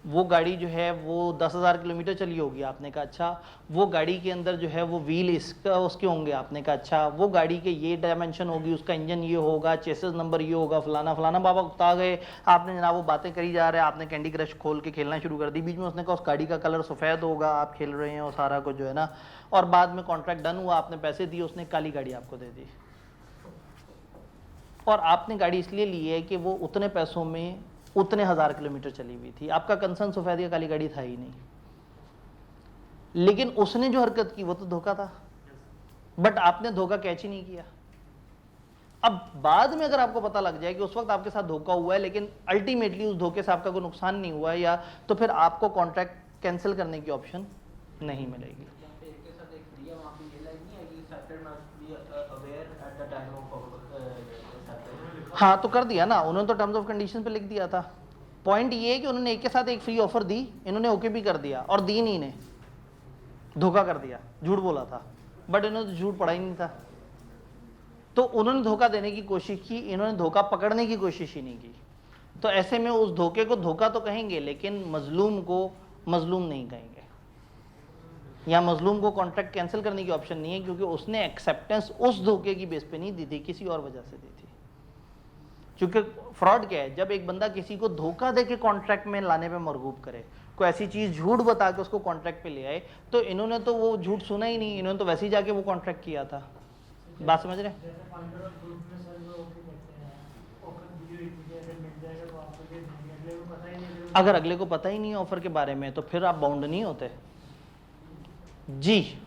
वो गाड़ी जो है वो 10,000 किलोमीटर चली होगी। आपने कहा अच्छा। वो गाड़ी के अंदर जो है वो व्हील इसका उसके होंगे। आपने कहा अच्छा। वो गाड़ी के ये डायमेंशन होगी, उसका इंजन ये होगा, चेसिस नंबर ये होगा, फलाना फलाना। बाबा उठा गए, आपने जनाब वो बातें करी जा रहे हैं, आपने कैंडी क्रश खोल के खेलना शुरू कर दी। बीच में उसने कहा उस गाड़ी का कलर सफ़ेद होगा, आप खेल रहे हैं और सारा कुछ जो है ना, और बाद में कॉन्ट्रैक्ट डन हुआ, आपने पैसे दिए, उसने काली गाड़ी आपको दे दी। और आपने गाड़ी इसलिए ली है कि वो उतने पैसों में उतने 1000 किलोमीटर चली हुई थी। आपका कंसर्न सफेद या काली गाड़ी था ही नहीं, लेकिन उसने जो हरकत की वो तो धोखा था, बट आपने धोखा कैच ही नहीं किया। अब बाद में अगर आपको पता लग जाए कि उस वक्त आपके साथ धोखा हुआ है, लेकिन अल्टीमेटली उस धोखे से आपका कोई नुकसान नहीं हुआ है, या तो फिर आपको कॉन्ट्रैक्ट कैंसिल करने की ऑप्शन नहीं मिलेगी। हाँ, तो कर दिया ना उन्होंने, तो टर्म्स ऑफ कंडीशन पे लिख दिया था। पॉइंट ये है कि उन्होंने एक के साथ एक फ्री ऑफर दी, इन्होंने ओके भी कर दिया, और दी नहीं, ने धोखा कर दिया, झूठ बोला था, बट इन्होंने झूठ पढ़ा ही नहीं था। तो उन्होंने धोखा देने की कोशिश की, इन्होंने धोखा पकड़ने की कोशिश ही नहीं की। तो ऐसे में उस धोखे को धोखा तो कहेंगे, लेकिन मजलूम को मजलूम नहीं कहेंगे, या मजलूम को कॉन्ट्रैक्ट कैंसिल करने की ऑप्शन नहीं है, क्योंकि उसने एक्सेप्टेंस उस धोखे की बेस पे नहीं दी थी, किसी और वजह से दी थी। क्योंकि फ्रॉड क्या है, जब एक बंदा किसी को धोखा दे के कॉन्ट्रैक्ट में लाने पे मरगूब करे, कोई ऐसी चीज झूठ बता के उसको कॉन्ट्रैक्ट पे ले आए, तो इन्होंने तो वो झूठ सुना ही नहीं, इन्होंने तो वैसे ही जाके वो कॉन्ट्रैक्ट किया था। बात समझ रहे? अगर अगले को पता ही नहीं है ऑफर के बारे में, तो फिर आप बाउंड नहीं होते। जी
सर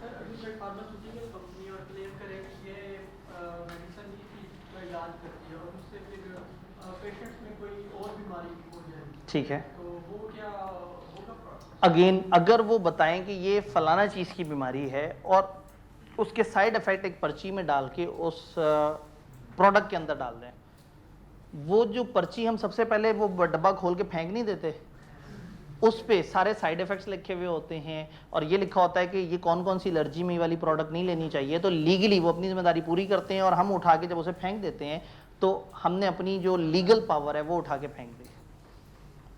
अभी फार्मास्यूटिकल करती है और उससे फिर पेशेंट्स में कोई और बीमारी हो जाए,
ठीक है,
तो वो क्या होगा प्रोसेस?
अगेन अगर वो बताएं कि ये फलाना चीज़ की बीमारी है और उसके साइड इफेक्ट एक पर्ची में डाल के उस प्रोडक्ट के अंदर डाल दें, वो जो पर्ची हम सबसे पहले वो डब्बा खोल के फेंक नहीं देते, उस पे सारे साइड इफेक्ट्स लिखे हुए होते हैं और ये लिखा होता है कि ये कौन कौन सी एलर्जी में ये वाली प्रोडक्ट नहीं लेनी चाहिए। तो लीगली वो अपनी जिम्मेदारी पूरी करते हैं और हम उठा के जब उसे फेंक देते हैं तो हमने अपनी जो लीगल पावर है वो उठा के फेंक दी।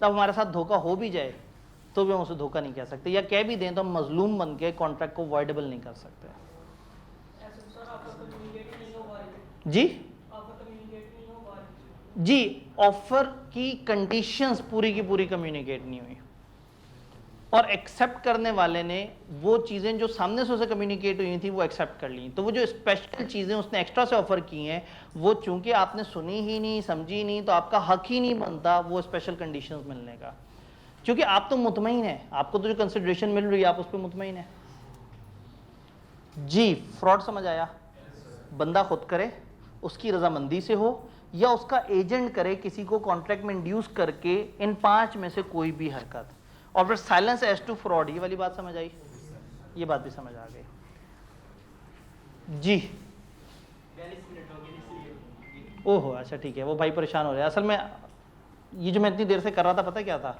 तब हमारे साथ धोखा हो भी जाए तो भी हम उसे धोखा नहीं कह सकते, या कह भी दें तो हम मजलूम बन के कॉन्ट्रैक्ट को वॉइडेबल नहीं कर सकते।
ऐसे सर आपका कम्युनिकेट नहीं हो पा रही,
जी
आपका कम्युनिकेट नहीं हो पा रही।
जी, ऑफर की कंडीशंस पूरी की पूरी कम्युनिकेट नहीं हुई और एक्सेप्ट करने वाले ने वो चीज़ें जो सामने से उसे कम्युनिकेट हुई थी वो एक्सेप्ट कर ली। तो वो जो स्पेशल चीज़ें उसने एक्स्ट्रा से ऑफर की हैं वो चूंकि आपने सुनी ही नहीं, समझी नहीं, तो आपका हक ही नहीं बनता वो स्पेशल कंडीशंस मिलने का, क्योंकि आप तो मुतमईन है, आपको तो जो कंसिडरेशन मिल रही है आप उस पर मुतमईन है। जी, फ्रॉड समझ आया? बंदा खुद करे, उसकी रजामंदी से हो, या उसका एजेंट करे किसी को कॉन्ट्रैक्ट में इंड्यूस करके, इन 5 में से कोई भी हरकत। और फिर साइलेंस एज टू फ्रॉड, ये वाली बात समझ आई? ये बात भी समझ आ गई। जी
42 मिनट हो गए इसलिए।
ओहो अच्छा ठीक है, वो भाई परेशान हो रहे हैं। असल में ये जो मैं इतनी देर से कर रहा था पता क्या था,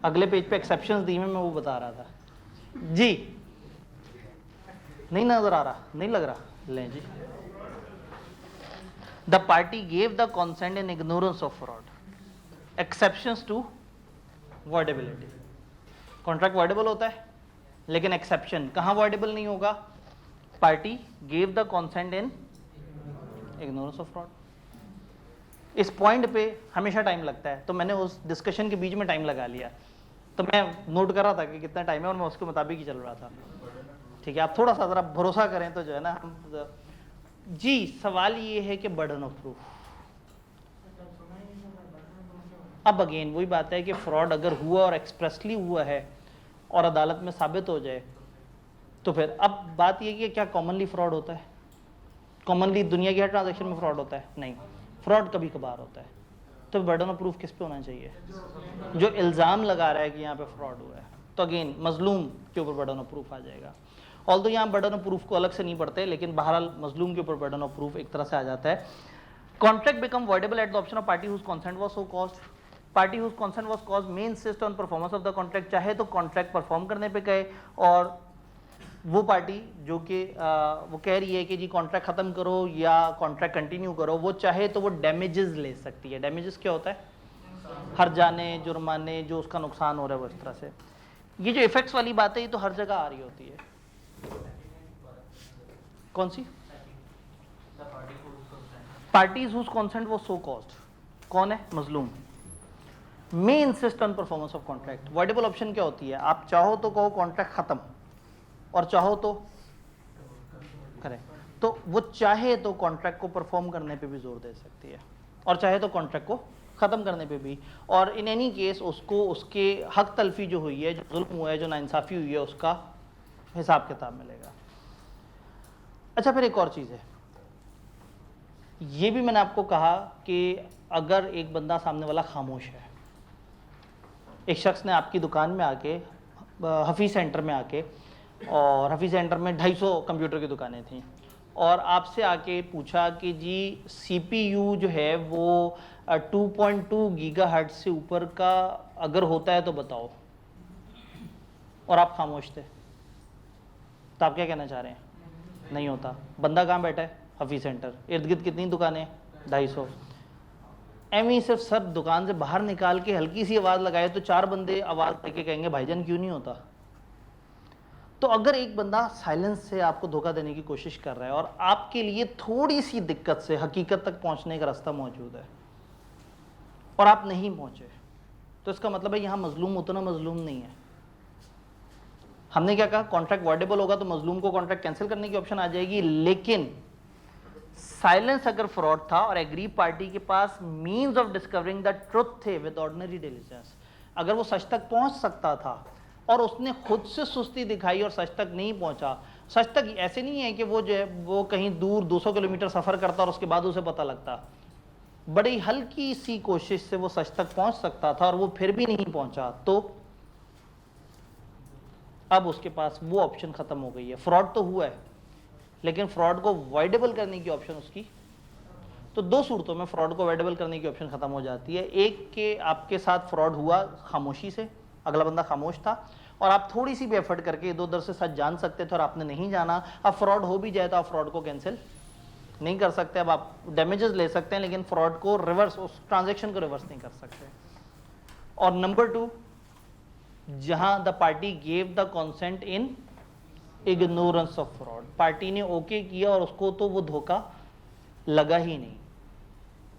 अगले पेज पे एक्सेप्शंस दी में मैं वो बता रहा था। जी नहीं नजर आ रहा, नहीं लग रहा, लें जी। The party gave the consent in ignorance of fraud, exceptions to voidability। Contract voidable होता है लेकिन एक्सेप्शन कहाँ voidable नहीं होगा? Party gave the consent in ignorance of fraud। इस पॉइंट पे हमेशा टाइम लगता है, तो मैंने उस डिस्कशन के बीच में टाइम लगा लिया, तो मैं नोट कर रहा था कि कितना टाइम है और मैं उसके मुताबिक ही चल रहा था। ठीक है, आप थोड़ा सा ज़रा भरोसा करें तो जो है ना हम। जी सवाल ये है कि बर्डन ऑफ प्रूफ। अब अगेन वही बात है कि फ्रॉड अगर हुआ और एक्सप्रेसली हुआ है और अदालत में साबित हो जाए तो फिर अब बात ये कि क्या कॉमनली फ्रॉड होता है? कॉमनली दुनिया की हर ट्रांजैक्शन में फ्रॉड होता है? नहीं, फ्रॉड कभी कभार होता है। तो बर्डन ऑफ प्रूफ किस पे होना चाहिए? जो इल्ज़ाम लगा रहा है कि यहाँ पे फ्रॉड हुआ है, तो अगेन मजलूम के ऊपर बर्डन ऑफ प्रूफ आ जाएगा। ऑल्दो यहाँ बर्डन ऑफ प्रूफ को अलग से नहीं पढ़ते, लेकिन बहरहाल मजलूम के ऊपर बर्डन ऑफ प्रूफ एक तरह से आ जाता है। Contract become voidable at the option of party whose consent was so caused. Party whose consent was caused may insist on performance of the contract, चाहे तो कॉन्ट्रैक्ट परफॉर्म करने पे कहे, और वो पार्टी जो कि वो कह रही है कि जी कॉन्ट्रैक्ट खत्म करो या कॉन्ट्रैक्ट कंटिन्यू करो, वो चाहे तो वो डैमेजेस ले सकती है। डैमेजेस क्या होता है? हर जाने, जुर्माने, जो उसका नुकसान हो रहा है वो इस तरह से। ये जो इफेक्ट्स वाली बात है ये तो हर जगह आ रही होती है। कौन सी? पार्टीज हुज कंसेंट वो सो कॉज्ड, कौन है? मजलूम। May insist on performance of contract. Voidable option क्या होती है? आप चाहो तो कहो कॉन्ट्रैक्ट खत्म और चाहो तो करें, तो वो चाहे तो कॉन्ट्रैक्ट को परफॉर्म करने पे भी जोर दे सकती है और चाहे तो कॉन्ट्रैक्ट को ख़त्म करने पे भी, और इन एनी केस उसको उसके हक तलफी जो हुई है, जो जुल्म हुआ है, जो नाइंसाफ़ी हुई है, उसका हिसाब किताब मिलेगा। अच्छा फिर एक और चीज़ है, ये भी मैंने आपको कहा कि अगर एक बंदा सामने वाला खामोश है, एक शख्स ने आपकी दुकान में आके, हफीज़ सेंटर में आके, और हफीज़ सेंटर में 250 कंप्यूटर की दुकानें थीं, और आपसे आके पूछा कि जी CPU जो है वो 2.2 गीगाहर्ट्ज़ से ऊपर का अगर होता है तो बताओ, और आप खामोश थे, तो आप क्या कहना चाह रहे हैं? नहीं होता। बंदा कहाँ बैठा है? हफीज़ सेंटर, इर्द गिर्द कितनी दुकानें? 250। एमी सिर्फ सर दुकान से बाहर निकाल के हल्की सी आवाज़ लगाए तो 4 बंदे आवाज़ देके कहेंगे भाईजान क्यों नहीं होता। तो अगर एक बंदा साइलेंस से आपको धोखा देने की कोशिश कर रहा है और आपके लिए थोड़ी सी दिक्कत से हकीकत तक पहुंचने का रास्ता मौजूद है और आप नहीं पहुंचे, तो इसका मतलब है यहाँ मजलूम उतना मजलूम नहीं है। हमने क्या कहा? कॉन्ट्रैक्ट वॉइडेबल होगा तो मजलूम को कॉन्ट्रैक्ट कैंसिल करने की ऑप्शन आ जाएगी, लेकिन साइलेंस अगर फ्रॉड था और एग्री पार्टी के पास means of discovering the truth थे विद ऑर्डिनरी डिलीजेंस, अगर वो सच तक पहुंच सकता था और उसने खुद से सुस्ती दिखाई और सच तक नहीं पहुंचा, सच तक ऐसे नहीं है कि वो जो है वो कहीं दूर 200 किलोमीटर सफ़र करता और उसके बाद उसे पता लगता। बड़ी हल्की सी कोशिश से वो सच तक पहुंच सकता था और वो फिर भी नहीं पहुंचा, तो अब उसके पास वो ऑप्शन खत्म हो गई है। फ्रॉड तो हुआ है, लेकिन फ्रॉड को अवॉइडेबल करने की ऑप्शन उसकी, तो दो सूरतों में फ्रॉड को अवॉइडेबल करने की ऑप्शन खत्म हो जाती है। एक के आपके साथ फ्रॉड हुआ खामोशी से, अगला बंदा खामोश था और आप थोड़ी सी भी एफर्ट करके इधर उधर से सच जान सकते थे और आपने नहीं जाना। अब फ्रॉड हो भी जाए तो आप फ्रॉड को कैंसिल नहीं कर सकते। अब आप डैमेजेस ले सकते हैं, लेकिन फ्रॉड को रिवर्स, उस ट्रांजैक्शन को रिवर्स नहीं कर सकते। और नंबर 2, जहां the party gave the consent in ignorance of fraud, party ने ओके किया और उसको तो वो धोखा लगा ही नहीं,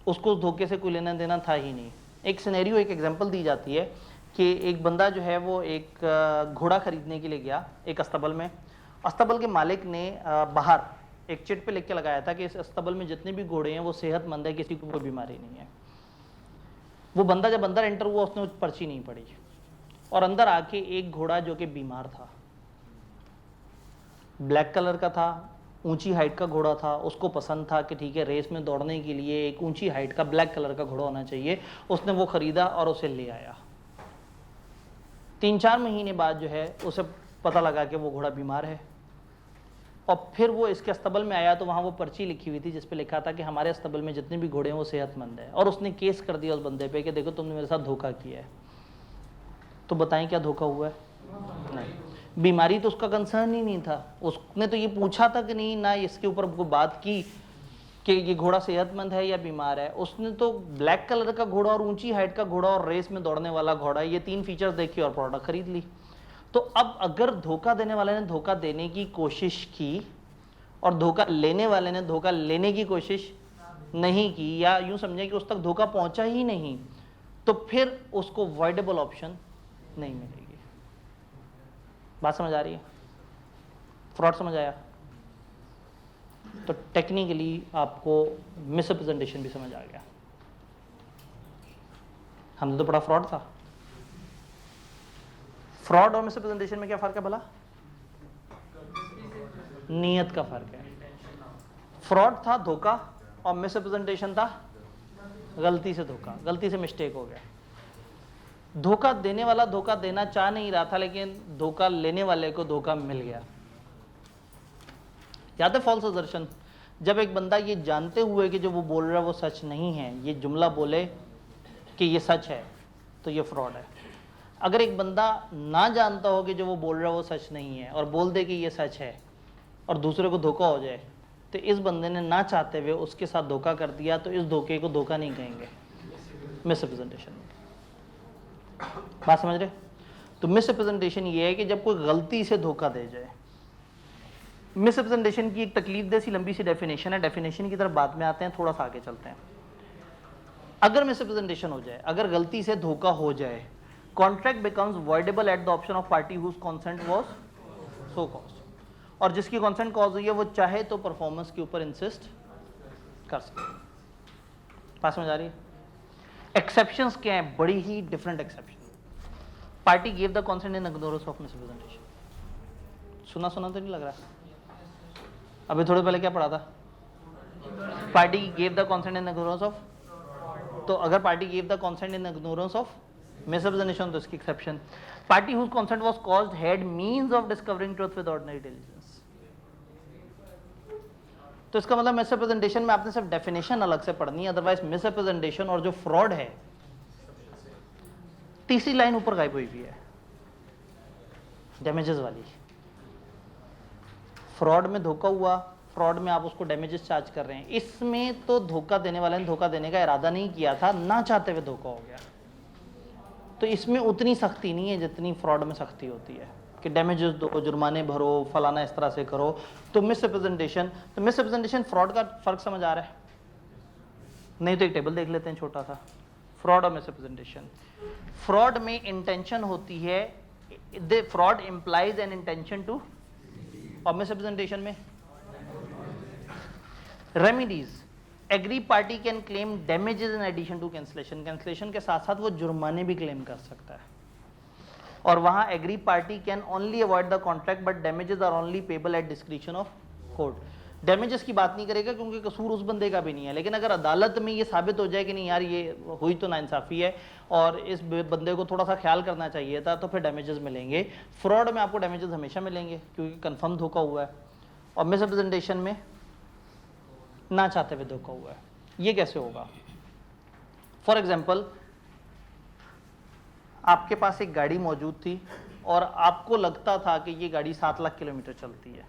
उसको उस धोखे से कोई लेना देना था ही नहीं। एक सिनेरियो, एक एग्जांपल दी जाती है कि एक बंदा जो है वो एक घोड़ा खरीदने के लिए गया एक अस्तबल में। अस्तबल के मालिक ने बाहर एक चिट पे लिख के लगाया था कि इस अस्तबल में जितने भी घोड़े हैं वो सेहतमंद है, किसी को कोई बीमारी नहीं है। वो बंदा जब अंदर एंटर हुआ उसने पर्ची नहीं पढ़ी और अंदर आके एक घोड़ा जो कि बीमार था, ब्लैक कलर का था, ऊंची हाइट का घोड़ा था, उसको पसंद था कि ठीक है रेस में दौड़ने के लिए एक ऊंची हाइट का ब्लैक कलर का घोड़ा होना चाहिए। उसने वो खरीदा और उसे ले आया। 3-4 महीने बाद जो है उसे पता लगा कि वो घोड़ा बीमार है और फिर वो इसके अस्तबल में आया तो वहाँ वो पर्ची लिखी हुई थी जिस पे लिखा था कि हमारे अस्तबल में जितने भी घोड़े हैं वो सेहतमंद है। और उसने केस कर दिया उस बंदे पे कि देखो तुमने मेरे साथ धोखा किया है। तो बताएं क्या धोखा हुआ है? नहीं, बीमारी तो उसका कंसर्न ही नहीं था। उसने तो ये पूछा तक नहीं, ना इसके ऊपर कोई बात की कि ये घोड़ा सेहतमंद है या बीमार है। उसने तो ब्लैक कलर का घोड़ा और ऊंची हाइट का घोड़ा और रेस में दौड़ने वाला घोड़ा, ये 3 फीचर्स देखी और प्रोडक्ट खरीद ली। तो अब अगर धोखा देने वाले ने धोखा देने की कोशिश की और धोखा लेने वाले ने धोखा लेने की कोशिश नहीं की, या यूं समझें कि उस तक धोखा पहुंचा ही नहीं, तो फिर उसको अवॉइडेबल ऑप्शन नहीं मिलेगी। बात समझ आ रही है? फ्रॉड समझ आया? तो टेक्निकली आपको मिसरिप्रेजेंटेशन भी समझ आ गया। हमने तो पढ़ा फ्रॉड था। फ्रॉड और मिसरिप्रेजेंटेशन में क्या फर्क है भला? नियत का फर्क है। फ्रॉड था धोखा और मिसरिप्रेजेंटेशन था गलती से धोखा, गलती से मिस्टेक हो गया। धोखा देने वाला धोखा देना चाह नहीं रहा था, लेकिन धोखा लेने वाले को धोखा मिल गया। याद है फॉल्स असर्शन? जब एक बंदा ये जानते हुए कि जो वो बोल रहा है वो सच नहीं है, ये जुमला बोले कि ये सच है, तो ये फ्रॉड है। अगर एक बंदा ना जानता हो कि जो वो बोल रहा है वो सच नहीं है और बोल दे कि ये सच है और दूसरे को धोखा हो जाए, तो इस बंदे ने ना चाहते हुए उसके साथ धोखा कर दिया, तो इस धोखे को धोखा नहीं कहेंगे, मिसरिप्रेजेंटेशन। बात समझ रहे? तो मिसरिप्रेजेंटेशन ये है कि जब कोई गलती से धोखा दे जाए। मिसरिप्रेजेंटेशन की एक तकलीफ सी लंबी सी डेफिनेशन है, डेफिनेशन की तरफ बाद में आते हैं, थोड़ा सा आगे चलते हैं। अगर मिसरिप्रेजेंटेशन हो जाए, अगर गलती से धोखा हो जाए, contract becomes voidable at the option of party whose consent was so caused, और जिसकी कंसेंट कॉज हुई है वो चाहे तो परफॉर्मेंस के ऊपर इंसिस्ट कर सकते। बात समझ आ रही है? एक्सेप्शंस क्या है? बड़ी ही different exception. Party give the consent in ignorance of misrepresentation. सुना तो नहीं लग रहा? अभी थोड़े पहले क्या पढ़ा था? Party give the consent in ignorance of, तो अगर party give the consent in ignorance of misrepresentation तो इसकी exception. Party whose consent was caused had means of discovering truth with ordinary diligence. तो इसका मतलब मिसरिप्रेजेंटेशन में आपने सिर्फ डेफिनेशन अलग से पढ़नी है, अदरवाइज मिसरिप्रेजेंटेशन और जो फ्रॉड है, तीसरी लाइन ऊपर गायब हुई है, डैमेजेस वाली। फ्रॉड में धोखा हुआ, फ्रॉड में आप उसको डैमेजेस चार्ज कर रहे हैं। इसमें तो धोखा देने वाले ने धोखा देने का इरादा नहीं किया था, ना चाहते हुए धोखा हो गया, तो इसमें उतनी सख्ती नहीं है जितनी फ्रॉड में सख्ती होती है कि डैमेजेस दो, जुर्माने भरो, फलाना इस तरह से करो। तो मिसरिप्रेजेंटेशन फ्रॉड का फर्क समझ आ रहा है? नहीं तो एक टेबल देख लेते हैं छोटा सा, फ्रॉड और मिसरिप्रेजेंटेशन। फ्रॉड में इंटेंशन होती है, fraud implies an intention to, और मिसरिप्रेजेंटेशन में remedies. Aggrieved party can claim damages in addition to cancellation, cancellation के साथ साथ वो जुर्माने भी क्लेम कर सकता है। और वहां aggrieved party can only avoid the contract but damages are only payable at discretion of court. Damages की बात नहीं करेगा क्योंकि कसूर उस बंदे का भी नहीं है, लेकिन अगर अदालत में ये साबित हो जाए कि नहीं यार ये हुई तो नाइंसाफ़ी है और इस बंदे को थोड़ा सा ख्याल करना चाहिए था, तो फिर डैमेजेस मिलेंगे। फ्रॉड में आपको डैमेजेस हमेशा मिलेंगे क्योंकि कंफर्म धोखा हुआ है, और मिसरिप्रेजेंटेशन में ना चाहते हुए धोखा हुआ है। ये कैसे होगा? फॉर एग्जाम्पल, आपके पास एक गाड़ी मौजूद थी और आपको लगता था कि ये गाड़ी 7 लाख किलोमीटर चलती है,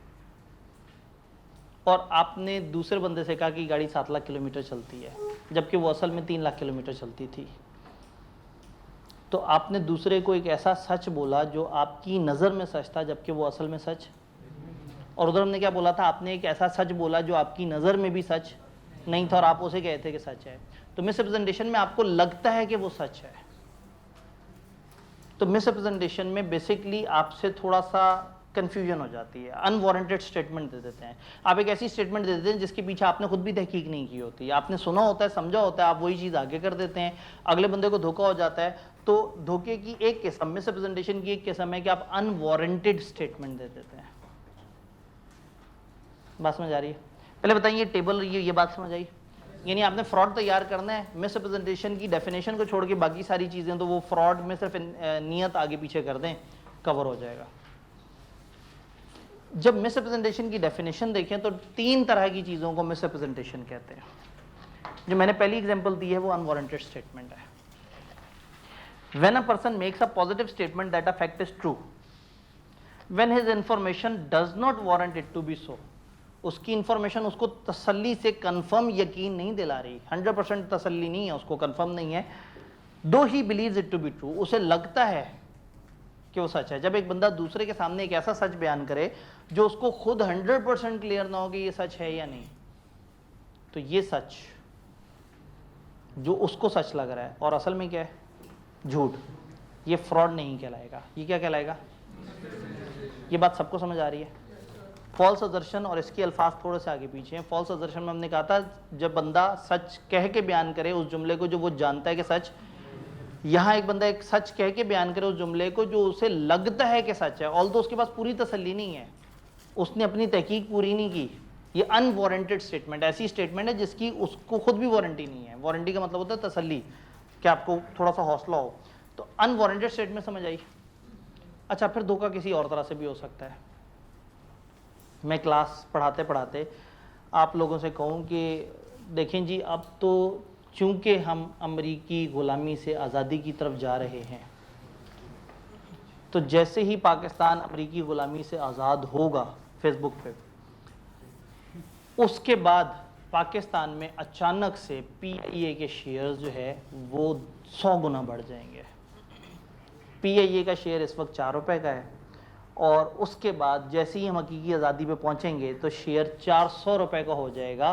और आपने दूसरे बंदे से कहा कि गाड़ी 7 लाख किलोमीटर चलती है, जबकि वो असल में 3 लाख किलोमीटर चलती थी। तो आपने दूसरे को एक ऐसा सच बोला जो आपकी नज़र में सच था, जबकि वो असल में सच, और उधर हमने क्या बोला था? आपने एक ऐसा सच बोला जो आपकी नज़र में भी सच नहीं था और आप उसे कहते कि सच है। तो मिसरिप्रेजेंटेशन में आपको लगता है कि वो सच है। तो मिसरिप्रेजेंटेशन में बेसिकली आपसे थोड़ा सा कंफ्यूजन हो जाती है, अनवारंटेड स्टेटमेंट दे देते हैं। आप एक ऐसी स्टेटमेंट दे देते हैं जिसके पीछे आपने खुद भी तहकीक नहीं की होती, आपने सुना होता है, समझा होता है, आप वही चीज़ आगे कर देते हैं, अगले बंदे को धोखा हो जाता है। तो धोखे की एक किस्म, मिसरिप्रेजेंटेशन की एक किस्म है कि आप अनवारंटेड स्टेटमेंट दे देते हैं। बात समझ आ रही है? पहले बताइए टेबल, ये बात समझ आई? यानी आपने फ्रॉड तैयार करना है, मिसरिप्रेजेंटेशन की डेफिनेशन को छोड़ के बाकी सारी चीज़ें तो वो फ्रॉड में सिर्फ नियत आगे पीछे कर दें, कवर हो जाएगा। जब मिसरिप्रेजेंटेशन की डेफिनेशन देखें तो 3 तरह की चीज़ों को मिसरिप्रेजेंटेशन कहते हैं। जो मैंने पहली एग्जांपल दी है वो अनवारंटेड स्टेटमेंट है। When a person makes a positive statement that a fact is true, when his information does not warrant it to be so, उसकी इंफॉर्मेशन उसको तसल्ली से कंफर्म यकीन नहीं दिला रही, 100% तसल्ली नहीं है, उसको कंफर्म नहीं है, दो ही believes it to be true, उसे लगता है कि वो सच है। जब एक बंदा दूसरे के सामने एक ऐसा सच बयान करे जो उसको खुद 100% क्लियर ना हो कि ये सच है या नहीं, तो ये सच जो उसको सच लग रहा है और असल में क्या है, झूठ, ये फ्रॉड नहीं कहलाएगा। ये क्या कहलाएगा? ये बात सबको समझ आ रही है? फॉल्स असर्शन और इसके अल्फाज थोड़े से आगे पीछे हैं। फॉल्स असर्शन में हमने कहा था जब बंदा सच कह के बयान करे उस जुमले को जो वो जानता है कि सच, यहाँ एक बंदा एक सच कह के बयान करे उस जुमले को जो उसे लगता है कि सच है, ऑल्दो उसके पास पूरी तसल्ली नहीं है, उसने अपनी तहकीक पूरी नहीं की। ये अनवारंटेड स्टेटमेंट, ऐसी स्टेटमेंट है जिसकी उसको खुद भी वारंटी नहीं है। वारंटी का मतलब होता है तसल्ली, कि आपको थोड़ा सा हौसला हो। तो अनवारंटेड स्टेटमेंट समझ आई? अच्छा, फिर धोखा किसी और तरह से भी हो सकता है। मैं क्लास पढ़ाते पढ़ाते आप लोगों से कहूँ कि देखें जी, अब तो चूँकि हम अमरीकी ग़ुलामी से आज़ादी की तरफ जा रहे हैं, तो जैसे ही पाकिस्तान अमरीकी ग़ुलामी से आज़ाद होगा फेसबुक पे, उसके बाद पाकिस्तान में अचानक से PIA के शेयर्स जो है वो 100 गुना बढ़ जाएंगे। PIA का शेयर इस वक्त 4 रुपए का है, और उसके बाद जैसे ही हम हकीकी आज़ादी पे पहुंचेंगे तो शेयर 400 रुपए का हो जाएगा।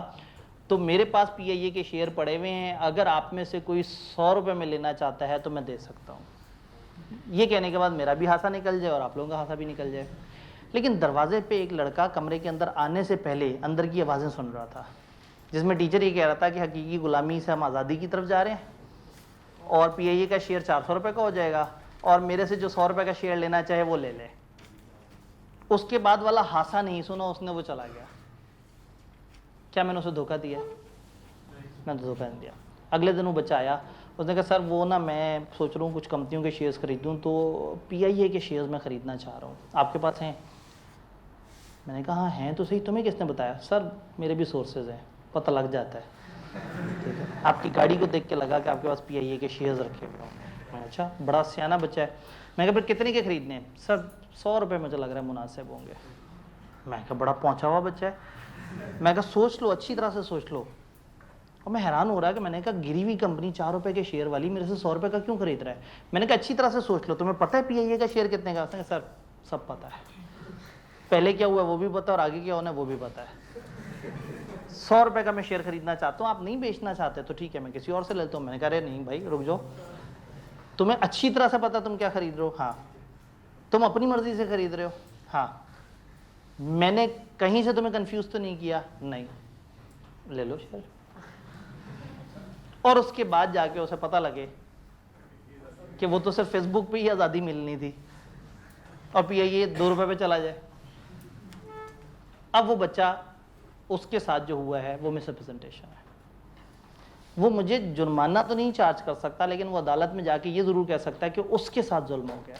तो मेरे पास PIA के शेयर पड़े हुए हैं, अगर आप में से कोई 100 रुपए में लेना चाहता है तो मैं दे सकता हूँ। ये कहने के बाद मेरा भी हासा निकल जाए और आप लोगों का हासा भी निकल जाए। लेकिन दरवाजे पे एक लड़का कमरे के अंदर आने से पहले अंदर की आवाज़ें सुन रहा था, जिसमें टीचर ये कह रहा था कि हकीकी ग़ुलामी से हम आज़ादी की तरफ जा रहे हैं और PIA का शेयर 400 रुपये का हो जाएगा, और मेरे से जो 100 रुपये का शेयर लेना चाहे वो ले ले। उसके बाद वाला हासा नहीं सुना उसने, वो चला गया। क्या मैंने उसे धोखा दिया? मैंने तो धोखा नहीं दिया। अगले दिन वो बच्चा आया, उसने कहा सर वो ना मैं सोच रहा हूँ कुछ कंपनियों के शेयर्स खरीदूँ, तो PIA के शेयर्स मैं ख़रीदना चाह रहा हूँ, आपके पास हैं? मैंने कहा हाँ हैं तो सही, तुम्हें किसने बताया? सर मेरे भी सोर्सेज हैं, पता लग जाता है। ठीक है, आपकी गाड़ी को देख के लगा कि आपके पास PIA के शेयर्स रखे हुए हैं। मैं अच्छा, बड़ा सियाना बच्चा है। मैं कहा फिर कितने के खरीदने हैं? सर 100 रुपये मुझे लग रहा है मुनासिब होंगे। मैं कहा बड़ा पहुँचा हुआ बच्चा है। मैं कहा सोच लो, अच्छी तरह से सोच लो। और मैं हैरान हो रहा है कि मैंने कहा गिरी हुई कंपनी 4 रुपये के शेयर वाली मेरे से 100 रुपये का क्यों खरीद रहा है? मैंने कहा अच्छी तरह से सोच लो, तुम्हें पता है PIA का शेयर कितने का? उसने कहा सर सब पता है, पहले क्या हुआ वो भी पता और आगे क्या होना है वो भी पता है। 100 रुपये का मैं शेयर खरीदना चाहता हूँ, आप नहीं बेचना चाहते तो ठीक है मैं किसी और से लेता हूँ। मैंने कहा अरे नहीं भाई रुक जाओ, तुम्हें अच्छी तरह से पता तुम क्या खरीद रहे हो? हाँ। तुम अपनी मर्जी से खरीद रहे हो? हाँ। मैंने कहीं से तुम्हें कंफ्यूज तो नहीं किया? नहीं। ले लो शेयर। और उसके बाद जाके उसे पता लगे कि वो तो सिर्फ फेसबुक पे ही आज़ादी मिलनी थी, और PIA 2 रुपए पे चला जाए। अब वो बच्चा, उसके साथ जो हुआ है वो मिसरिप्रेजेंटेशन है। वो मुझे जुर्माना तो नहीं चार्ज कर सकता, लेकिन वो अदालत में जाके ये जरूर कह सकता है कि उसके साथ जुल्म हो गया।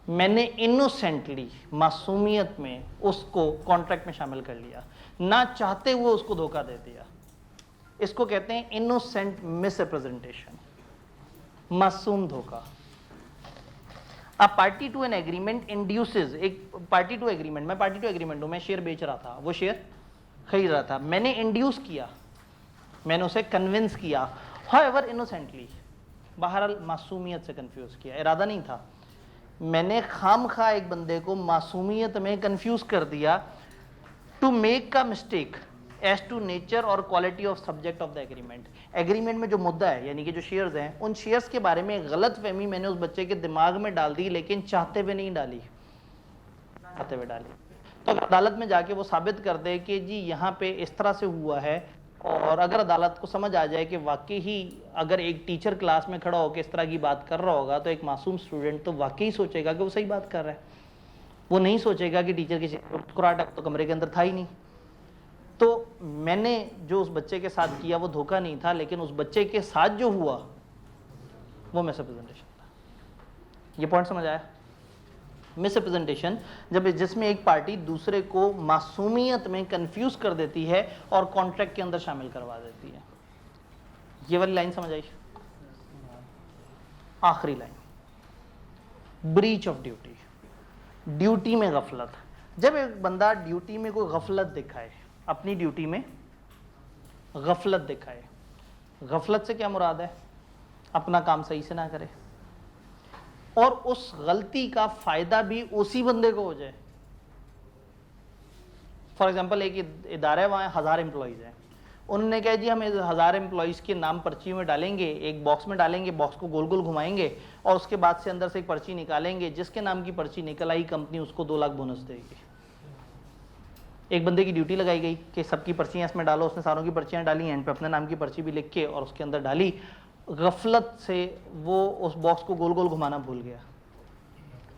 मैंने इनोसेंटली, मासूमियत में उसको कॉन्ट्रैक्ट में शामिल कर लिया, ना चाहते हुए उसको धोखा दे दिया। इसको कहते हैं इनोसेंट मिसरिप्रेजेंटेशन, मासूम धोखा। A party to an agreement induces, एक पार्टी टू एग्रीमेंट, मैं पार्टी टू एग्रीमेंट हूं, मैं शेयर बेच रहा था, वो शेयर खरीद रहा था, मैंने इंड्यूस किया, मैंने उसे कन्विंस किया, हाउएवर इनोसेंटली, बहरहाल मासूमियत से कंफ्यूज किया, इरादा नहीं था। मैंने खामखा एक बंदे को मासूमियत में कंफ्यूज कर दिया, टू मेक का मिस्टेक एज टू नेचर और quality of subject of the agreement. Agreement में जो मुद्दा है, यानी कि जो शेयर्स हैं, उन शेयर्स के बारे में गलत फहमी मैंने उस बच्चे के दिमाग में डाल दी, लेकिन चाहते हुए नहीं डाली, चाहते हुए डाली। तो अदालत में जाके वो साबित कर दे कि जी यहाँ पे इस तरह से हुआ है, और अगर अदालत को समझ आ जाए कि वाकई ही अगर एक टीचर क्लास में खड़ा होकर इस तरह की बात कर रहा होगा, तो एक मासूम स्टूडेंट तो वाकई सोचेगा कि वो सही बात कर रहा है, वो नहीं सोचेगा कि टीचर की कुराटा तो कमरे के अंदर था ही नहीं। तो मैंने जो उस बच्चे के साथ किया वो धोखा नहीं था, लेकिन उस बच्चे के साथ जो हुआ वो मिसरिप्रेजेंटेशन था। ये पॉइंट समझ आया? मिसरिप्रेजेंटेशन जब जिसमें एक पार्टी दूसरे को मासूमियत में कंफ्यूज कर देती है और कॉन्ट्रैक्ट के अंदर शामिल करवा देती है। ये वाली लाइन समझ आई? आखिरी line, breach of duty, duty में गफलत। जब एक बंदा ड्यूटी में कोई गफलत दिखाए, अपनी ड्यूटी में गफलत दिखाए, गफलत से क्या मुराद है? अपना काम सही से ना करे और उस गलती का फायदा भी उसी बंदे को हो जाए। फॉर एग्जांपल एक इदारा है, वहाँ 1000 एम्प्लॉयज़ हैं, उन्होंने कहा जी हम 1000 एम्प्लॉयज़ के नाम पर्ची में डालेंगे, एक बॉक्स में डालेंगे, बॉक्स को गोल गोल घुमाएंगे और उसके बाद से अंदर से एक पर्ची निकालेंगे, जिसके नाम की पर्ची निकल आई कंपनी उसको 2 लाख बोनस देगी। एक बंदे की ड्यूटी लगाई गई कि सबकी पर्चियाँ इसमें डालो, उसने सारों की पर्चियाँ डाली, एंड पे अपने नाम की पर्ची भी लिख के और उसके अंदर डाली। गफलत से वो उस बॉक्स को गोल गोल घुमाना भूल गया।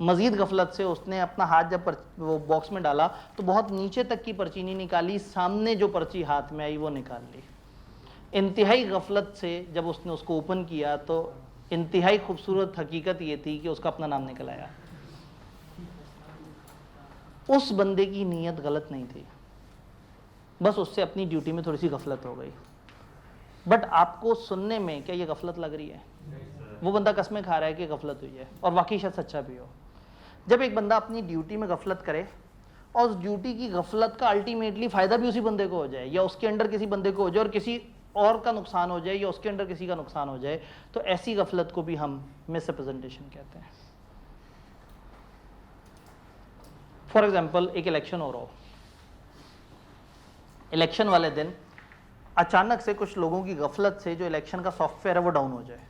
मजीद गफलत से उसने अपना हाथ जब वो बॉक्स में डाला तो बहुत नीचे तक की पर्ची नहीं निकाली, सामने जो पर्ची हाथ में आई वो निकाल ली। इंतहाई गफलत से जब उसने उसको ओपन किया तो इंतहाई खूबसूरत हकीकत ये थी कि उसका अपना नाम निकल आया। उस बंदे की नीयत गलत नहीं थी, बस उससे अपनी ड्यूटी में थोड़ी सी गफलत हो गई। बट आपको सुनने में क्या ये गफलत लग रही है? वो बंदा कसमें खा रहा है कि गफलत हुई है, और वाकई शायद सच्चा भी हो। जब एक बंदा अपनी ड्यूटी में गफलत करे और उस ड्यूटी की गफलत का अल्टीमेटली फ़ायदा भी उसी बंदे को हो जाए, या उसके अंडर किसी बंदे को हो जाए और किसी और का नुकसान हो जाए, या उसके अंडर किसी का नुकसान हो जाए, तो ऐसी गफलत को भी हम मिसरिप्रेजेंटेशन कहते हैं। फॉर एग्जाम्पल एक इलेक्शन हो रहा हो, इलेक्शन वाले दिन अचानक से कुछ लोगों की गफलत से जो इलेक्शन का सॉफ्टवेयर है वो डाउन हो जाए।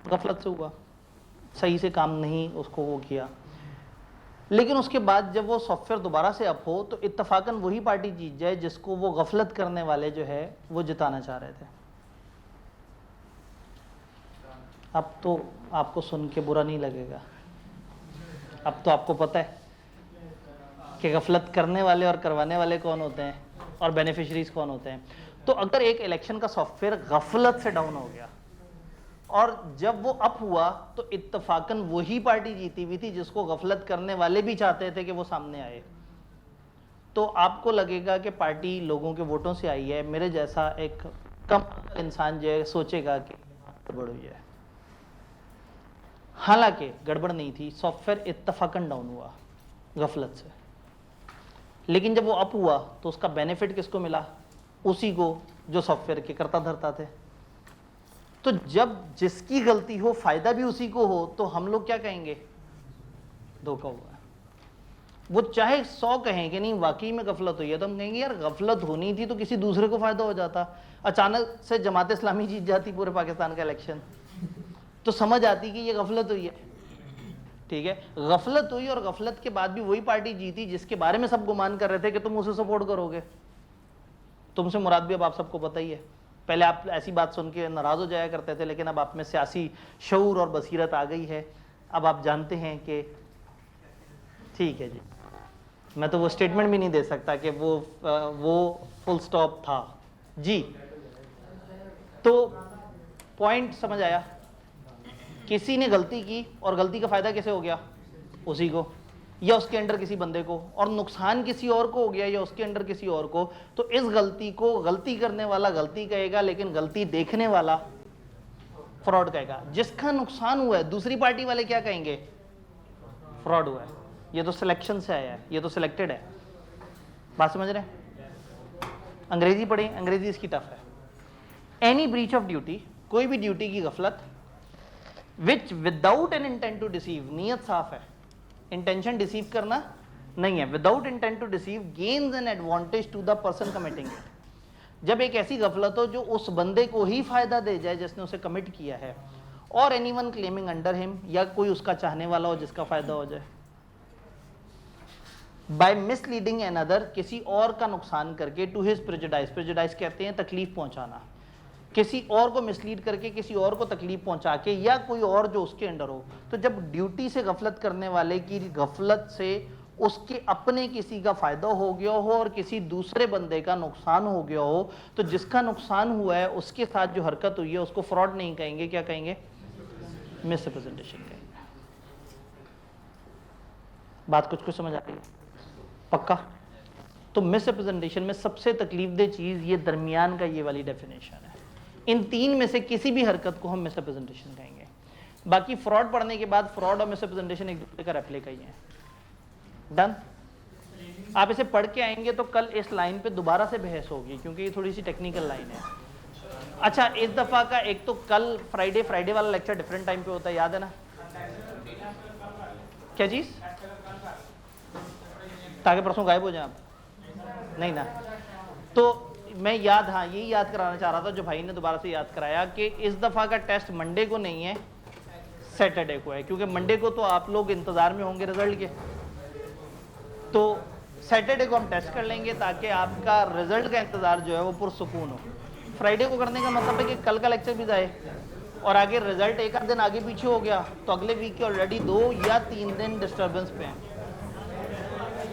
गफलत से हुआ, सही से काम नहीं उसको वो किया, लेकिन उसके बाद जब वो सॉफ्टवेयर दोबारा से अप हो तो इत्तफाकन वही पार्टी जीत जाए जिसको वो गफलत करने वाले जो है वो जिताना चाह रहे थे। अब तो आपको सुन के बुरा नहीं लगेगा, अब तो आपको पता है कि गफलत करने वाले और करवाने वाले कौन होते हैं और बेनिफिशरीज कौन होते हैं। तो अगर एक इलेक्शन का सॉफ्टवेयर गफलत से डाउन हो गया और जब वो अप हुआ तो इत्तफाकन वही पार्टी जीती हुई थी जिसको गफलत करने वाले भी चाहते थे कि वो सामने आए, तो आपको लगेगा कि पार्टी लोगों के वोटों से आई है। मेरे जैसा एक कम इंसान जो है सोचेगा कि गड़बड़ हुई है। हालांकि गड़बड़ नहीं थी, सॉफ्टवेयर इत्तफाकन डाउन हुआ गफलत से, लेकिन जब वो अप हुआ तो उसका बेनिफिट किसको मिला? उसी को जो सॉफ्टवेयर के करता धरता थे। तो जब जिसकी गलती हो फायदा भी उसी को हो तो हम लोग क्या कहेंगे? धोखा हुआ है। वो चाहे 100 कहें कि नहीं वाकई में गफलत हुई है, तो हम कहेंगे यार गफलत होनी थी तो किसी दूसरे को फायदा हो जाता। अचानक से जमात इस्लामी जीत जाती पूरे पाकिस्तान का इलेक्शन, तो समझ आती कि ये गफलत हुई है। ठीक है, गफलत हुई और गफलत के बाद भी वही पार्टी जीती जिसके बारे में सब गुमान कर रहे थे कि तुम उसे सपोर्ट करोगे। तुमसे मुराद भी अब आप सबको पता ही है। पहले आप ऐसी बात सुन के नाराज हो जाया करते थे, लेकिन अब आप में सियासी शऊर और बसीरत आ गई है। अब आप जानते हैं कि ठीक है जी, मैं तो वो स्टेटमेंट भी नहीं दे सकता कि वो फुल स्टॉप था जी। तो पॉइंट समझ आया? किसी ने गलती की और गलती का फायदा कैसे हो गया? उसी को या उसके अंडर किसी बंदे को, और नुकसान किसी और को हो गया या उसके अंडर किसी और को। तो इस गलती को गलती करने वाला गलती कहेगा, लेकिन गलती देखने वाला फ्रॉड कहेगा। जिसका नुकसान हुआ है दूसरी पार्टी वाले क्या कहेंगे? फ्रॉड हुआ है। ये तो सिलेक्शन से आया है, ये तो सिलेक्टेड है। बात समझ रहे हैं? अंग्रेजी पढ़ें, अंग्रेजी इसकी टफ है। एनी ब्रीच ऑफ ड्यूटी, कोई भी ड्यूटी की गफलत, which without an intent to deceive, नीयत साफ है, इंटेंशन डिसीव करना नहीं है, without intent to deceive gains an advantage to the person committing it. जब एक ऐसी गफलत हो जो उस बंदे को ही फायदा दे जाए जिसने उसे कमिट किया है, और एनीवन क्लेमिंग अंडर हिम, या कोई उसका चाहने वाला हो जिसका फायदा हो जाए। बाय मिसलीडिंग एन अदर, किसी और का नुकसान करके, टू हिज प्रेजुडाइस, प्रेजुडाइस कहते हैं तकलीफ पहुंचाना, किसी और को मिसलीड करके किसी और को तकलीफ पहुंचा के, या कोई और जो उसके अंडर हो। तो जब ड्यूटी से गफलत करने वाले की गफलत से उसके अपने किसी का फायदा हो गया हो और किसी दूसरे बंदे का नुकसान हो गया हो, तो जिसका नुकसान हुआ है उसके साथ जो हरकत हुई है उसको फ्रॉड नहीं कहेंगे, क्या कहेंगे? मिसरिप्रेजेंटेशन कहेंगे। बात कुछ कुछ समझ आ रही है? पक्का? तो मिसरिप्रेजेंटेशन में सबसे तकलीफदेह चीज ये दरमियान का ये वाली डेफिनेशन है। इन तीन में से किसी भी हरकत को हम मिसरिप्रेजेंटेशन कहेंगे। बाकी फ्रॉड पढ़ने के बाद फ्रॉड और मिसरिप्रेजेंटेशन एक दूसरे का रेप्लिका ही है। डन? आप इसे पढ़ के आएंगे तो कल इस लाइन पे दोबारा से बहस होगी, क्योंकि ये थोड़ी सी टेक्निकल लाइन है। अच्छा, इस दफा का एक तो कल फ्राइडे वाला लेक्चर डिफरेंट टाइम पे होता है, याद है ना? क्या चीज? ताकि परसों गायब हो जाए आप? नहीं ना? तो मैं यही याद कराना चाह रहा था जो भाई ने दोबारा से याद कराया, कि इस दफा का टेस्ट मंडे को नहीं है, सैटरडे को है, क्योंकि मंडे को तो आप लोग इंतजार में होंगे रिजल्ट के। तो सैटरडे को हम टेस्ट कर लेंगे ताकि आपका रिजल्ट का इंतजार जो है वो पुरसुकून हो। फ्राइडे को करने का मतलब है कि कल का लेक्चर भी जाए, और आगे रिजल्ट एक आध दिन आगे पीछे हो गया तो अगले वीक के ऑलरेडी 2 या 3 दिन डिस्टर्बेंस पे हैं।